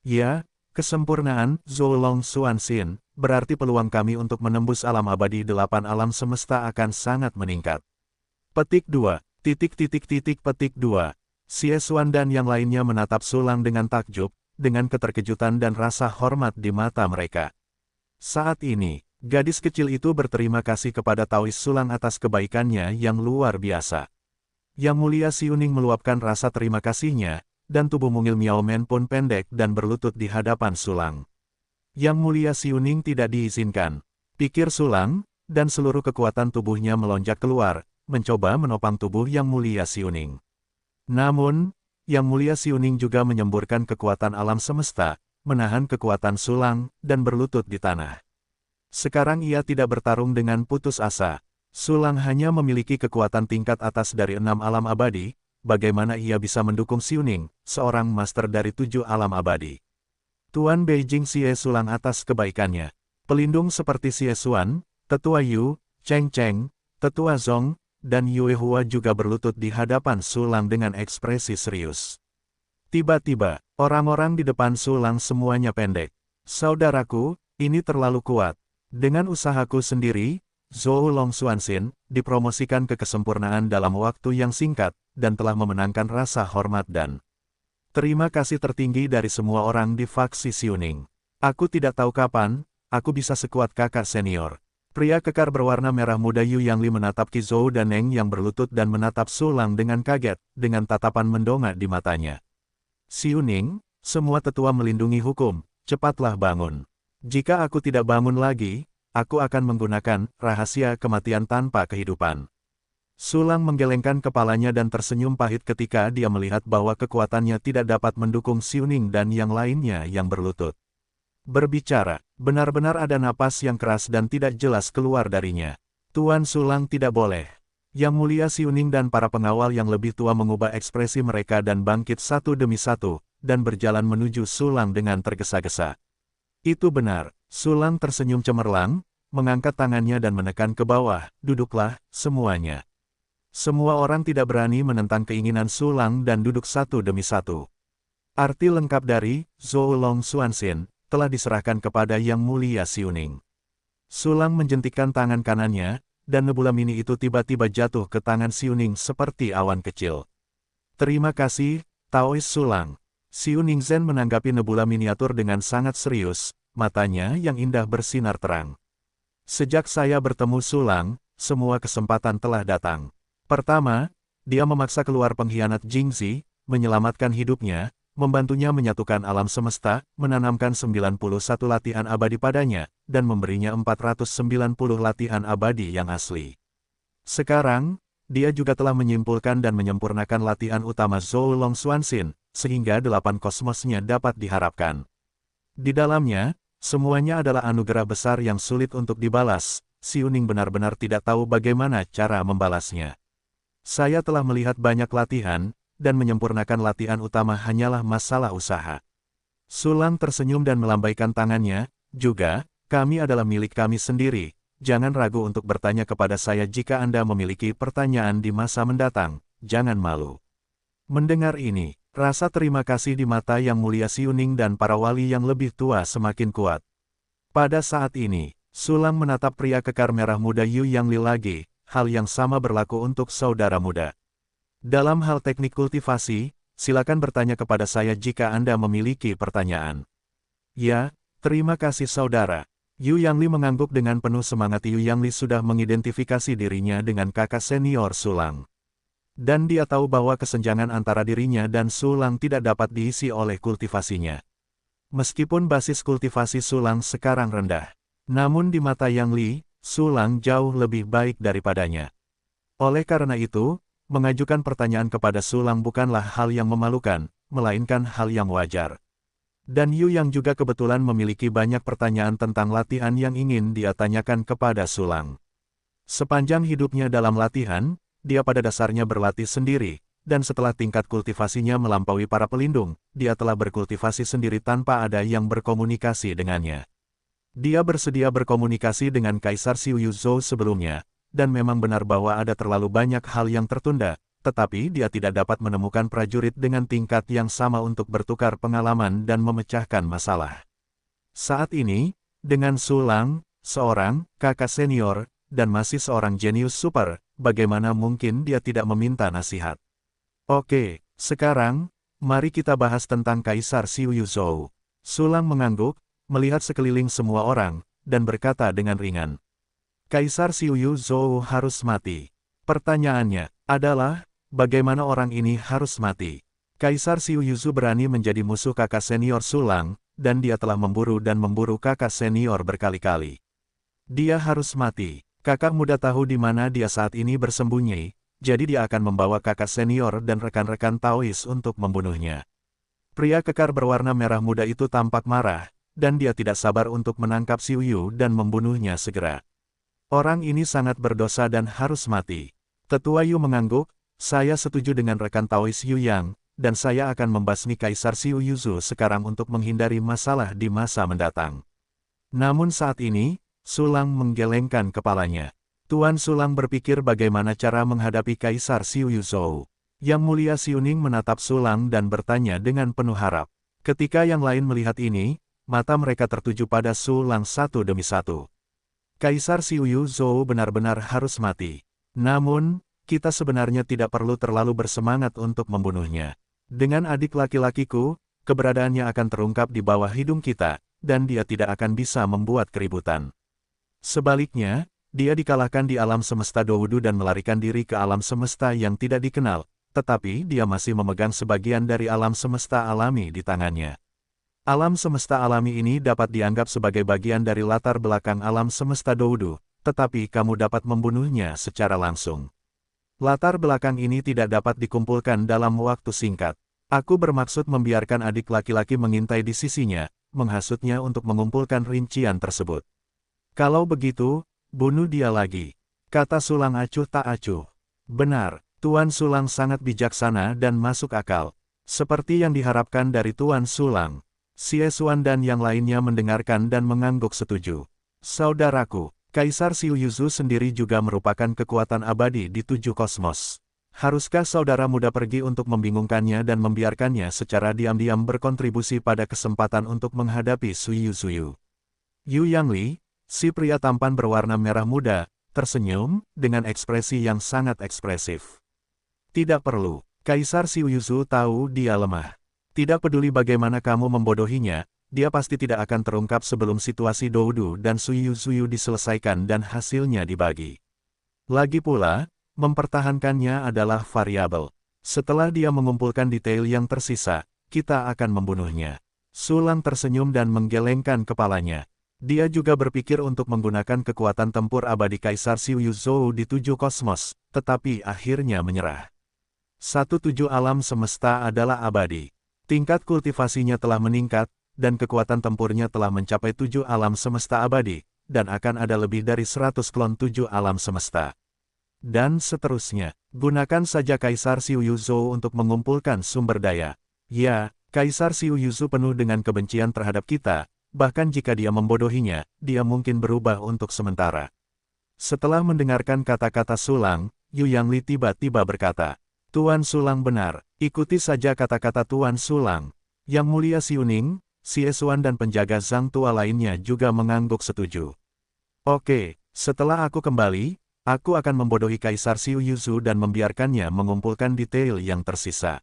Ya, kesempurnaan Zhou Long Xuanxin berarti peluang kami untuk menembus alam abadi 8 alam semesta akan sangat meningkat. Petik 2. Petik 2. Xie Xuan dan yang lainnya menatap Sulang dengan takjub, dengan keterkejutan dan rasa hormat di mata mereka. Saat ini, gadis kecil itu berterima kasih kepada Taois Sulang atas kebaikannya yang luar biasa. Yang Mulia Xiuning meluapkan rasa terima kasihnya, dan tubuh mungil Miao Men pun pendek dan berlutut di hadapan Sulang. Yang Mulia Xiuning tidak diizinkan, pikir Sulang, dan seluruh kekuatan tubuhnya melonjak keluar, mencoba menopang tubuh Yang Mulia Xiuning. Namun, Yang Mulia Xiuning juga menyemburkan kekuatan alam semesta, menahan kekuatan Sulang, dan berlutut di tanah. Sekarang ia tidak bertarung dengan putus asa. Sulang hanya memiliki kekuatan tingkat atas dari 6 alam abadi, bagaimana ia bisa mendukung Xiuning, seorang master dari 7 alam abadi. Tuan Beijing Xie Sulang atas kebaikannya. Pelindung seperti Xie Xuan, Tetua Yu, Cheng Cheng, Tetua Zong, dan Yue Hua juga berlutut di hadapan Sulang dengan ekspresi serius. Tiba-tiba, orang-orang di depan Sulang semuanya pendek. Saudaraku, ini terlalu kuat. Dengan usahaku sendiri, Zhou Long Xuanxin dipromosikan ke kesempurnaan dalam waktu yang singkat, dan telah memenangkan rasa hormat dan terima kasih tertinggi dari semua orang di faksi Xiuning. Aku tidak tahu kapan, aku bisa sekuat kakak senior. Pria kekar berwarna merah muda Yu Yangli menatap Qi Zhou dan Neng yang berlutut dan menatap Sulang dengan kaget, dengan tatapan mendongak di matanya. Xiuning, semua tetua melindungi hukum, cepatlah bangun. Jika aku tidak bangun lagi, aku akan menggunakan rahasia kematian tanpa kehidupan. Sulang menggelengkan kepalanya dan tersenyum pahit ketika dia melihat bahwa kekuatannya tidak dapat mendukung Xiuning dan yang lainnya yang berlutut. berbicara. Benar-benar ada napas yang keras dan tidak jelas keluar darinya. Tuan Sulang tidak boleh. Yang Mulia Xiuning dan para pengawal yang lebih tua mengubah ekspresi mereka dan bangkit satu demi satu, dan berjalan menuju Sulang dengan tergesa-gesa. Itu benar, Sulang tersenyum cemerlang, mengangkat tangannya dan menekan ke bawah, duduklah, semuanya. Semua orang tidak berani menentang keinginan Sulang dan duduk satu demi satu. Arti lengkap dari Zhou Long Xuanxin telah diserahkan kepada Yang Mulia Xiuning. Sulang menjentikkan tangan kanannya, dan nebula mini itu tiba-tiba jatuh ke tangan Xiuning seperti awan kecil. Terima kasih, Taois Sulang. Xiuning Zhen menanggapi nebula miniatur dengan sangat serius, matanya yang indah bersinar terang. Sejak saya bertemu Sulang, semua kesempatan telah datang. Pertama, dia memaksa keluar pengkhianat Jingzi, menyelamatkan hidupnya, membantunya menyatukan alam semesta, menanamkan 91 latihan abadi padanya, dan memberinya 490 latihan abadi yang asli. Sekarang, dia juga telah menyimpulkan dan menyempurnakan latihan utama Zhou Long Xuanxin, sehingga 8 kosmosnya dapat diharapkan. Di dalamnya, semuanya adalah anugerah besar yang sulit untuk dibalas. Xiuning benar-benar tidak tahu bagaimana cara membalasnya. Saya telah melihat banyak latihan, dan menyempurnakan latihan utama hanyalah masalah usaha. Sulang tersenyum dan melambaikan tangannya, juga, kami adalah milik kami sendiri, jangan ragu untuk bertanya kepada saya jika Anda memiliki pertanyaan di masa mendatang, jangan malu. Mendengar ini, rasa terima kasih di mata Yang Mulia Xiuning dan para wali yang lebih tua semakin kuat. Pada saat ini, Sulang menatap pria kekar merah muda Yu Yang Li lagi, hal yang sama berlaku untuk saudara muda. Dalam hal teknik kultivasi, silakan bertanya kepada saya jika Anda memiliki pertanyaan. Ya, terima kasih saudara. Yu Yang Li mengangguk dengan penuh semangat. Yu Yang Li sudah mengidentifikasi dirinya dengan kakak senior Sulang. Dan dia tahu bahwa kesenjangan antara dirinya dan Sulang tidak dapat diisi oleh kultivasinya. Meskipun basis kultivasi Sulang sekarang rendah, namun di mata Yang Li, Sulang jauh lebih baik daripadanya. Oleh karena itu, mengajukan pertanyaan kepada Sulang bukanlah hal yang memalukan, melainkan hal yang wajar. Dan Yu Yang juga kebetulan memiliki banyak pertanyaan tentang latihan yang ingin dia tanyakan kepada Sulang. Sepanjang hidupnya dalam latihan, dia pada dasarnya berlatih sendiri, dan setelah tingkat kultivasinya melampaui para pelindung, dia telah berkultivasi sendiri tanpa ada yang berkomunikasi dengannya. Dia bersedia berkomunikasi dengan Kaisar Xiu Yuzhou sebelumnya, dan memang benar bahwa ada terlalu banyak hal yang tertunda, tetapi dia tidak dapat menemukan prajurit dengan tingkat yang sama untuk bertukar pengalaman dan memecahkan masalah. Saat ini, dengan Sulang, seorang kakak senior, dan masih seorang jenius super, bagaimana mungkin dia tidak meminta nasihat? Oke, sekarang, mari kita bahas tentang Kaisar Xiu Yuzhou. Sulang mengangguk, melihat sekeliling semua orang, dan berkata dengan ringan. Kaisar Xiu Yuzhou harus mati. Pertanyaannya adalah, bagaimana orang ini harus mati? Kaisar Xiu Yuzhou berani menjadi musuh kakak senior Sulang, dan dia telah memburu kakak senior berkali-kali. Dia harus mati. Kakak muda tahu di mana dia saat ini bersembunyi, jadi dia akan membawa kakak senior dan rekan-rekan Taois untuk membunuhnya. Pria kekar berwarna merah muda itu tampak marah, dan dia tidak sabar untuk menangkap Xiu Yu dan membunuhnya segera. Orang ini sangat berdosa dan harus mati. Tetua Yu mengangguk, saya setuju dengan rekan Taois Yu Yang, dan saya akan membasmi Kaisar Xiu Yuzhou sekarang untuk menghindari masalah di masa mendatang. Namun saat ini, Sulang menggelengkan kepalanya. Tuan Sulang berpikir bagaimana cara menghadapi Kaisar Xiu Yuzhou. Yang Mulia Xiuning menatap Sulang dan bertanya dengan penuh harap. Ketika yang lain melihat ini, mata mereka tertuju pada Sulang satu demi satu. Kaisar Xiu Yuzhou benar-benar harus mati. Namun, kita sebenarnya tidak perlu terlalu bersemangat untuk membunuhnya. Dengan adik laki-lakiku, keberadaannya akan terungkap di bawah hidung kita, dan dia tidak akan bisa membuat keributan. Sebaliknya, dia dikalahkan di alam semesta Doudu dan melarikan diri ke alam semesta yang tidak dikenal, tetapi dia masih memegang sebagian dari alam semesta alami di tangannya. Alam semesta alami ini dapat dianggap sebagai bagian dari latar belakang alam semesta Doudu, tetapi kamu dapat membunuhnya secara langsung. Latar belakang ini tidak dapat dikumpulkan dalam waktu singkat. Aku bermaksud membiarkan adik laki-laki mengintai di sisinya, menghasutnya untuk mengumpulkan rincian tersebut. Kalau begitu, bunuh dia lagi, kata Sulang acuh tak acuh. Benar, Tuan Sulang sangat bijaksana dan masuk akal. Seperti yang diharapkan dari Tuan Sulang. Xie Xuan dan yang lainnya mendengarkan dan mengangguk setuju. Saudaraku, Kaisar Xiu Yuzu sendiri juga merupakan kekuatan abadi di 7 kosmos. Haruskah saudara muda pergi untuk membingungkannya dan membiarkannya secara diam-diam berkontribusi pada kesempatan untuk menghadapi Sui Yuzuyu? Yu Yangli, si pria tampan berwarna merah muda, tersenyum, dengan ekspresi yang sangat ekspresif. Tidak perlu, Kaisar Xiu Yuzu tahu dia lemah. Tidak peduli bagaimana kamu membodohinya, dia pasti tidak akan terungkap sebelum situasi Doudu dan Sui Yuzuyu diselesaikan dan hasilnya dibagi. Lagi pula, mempertahankannya adalah variabel. Setelah dia mengumpulkan detail yang tersisa, kita akan membunuhnya. Sulang tersenyum dan menggelengkan kepalanya. Dia juga berpikir untuk menggunakan kekuatan tempur abadi Kaisar Xiu Yuzhou di 7 kosmos, tetapi akhirnya menyerah. 17 alam semesta adalah abadi. Tingkat kultivasinya telah meningkat, dan kekuatan tempurnya telah mencapai 7 alam semesta abadi, dan akan ada lebih dari 100 klon 7 alam semesta. Dan seterusnya, gunakan saja Kaisar Xiu Yuzhou untuk mengumpulkan sumber daya. Ya, Kaisar Xiu Yuzu penuh dengan kebencian terhadap kita, bahkan jika dia membodohinya, dia mungkin berubah untuk sementara. Setelah mendengarkan kata-kata Sulang, Yu Yangli tiba-tiba berkata, Tuan Sulang benar, ikuti saja kata-kata Tuan Sulang. Yang Mulia Xiuning, Xie Xuan dan penjaga Zhang Tua lainnya juga mengangguk setuju. Oke, setelah aku kembali, aku akan membodohi Kaisar Xiu Yuzu dan membiarkannya mengumpulkan detail yang tersisa.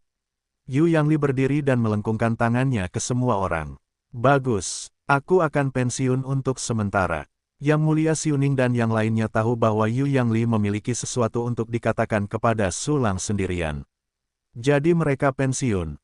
Yu Yangli berdiri dan melengkungkan tangannya ke semua orang. Bagus, aku akan pensiun untuk sementara. Yang Mulia Xiuning dan yang lainnya tahu bahwa Yu Yangli memiliki sesuatu untuk dikatakan kepada Sulang sendirian. Jadi mereka pensiun.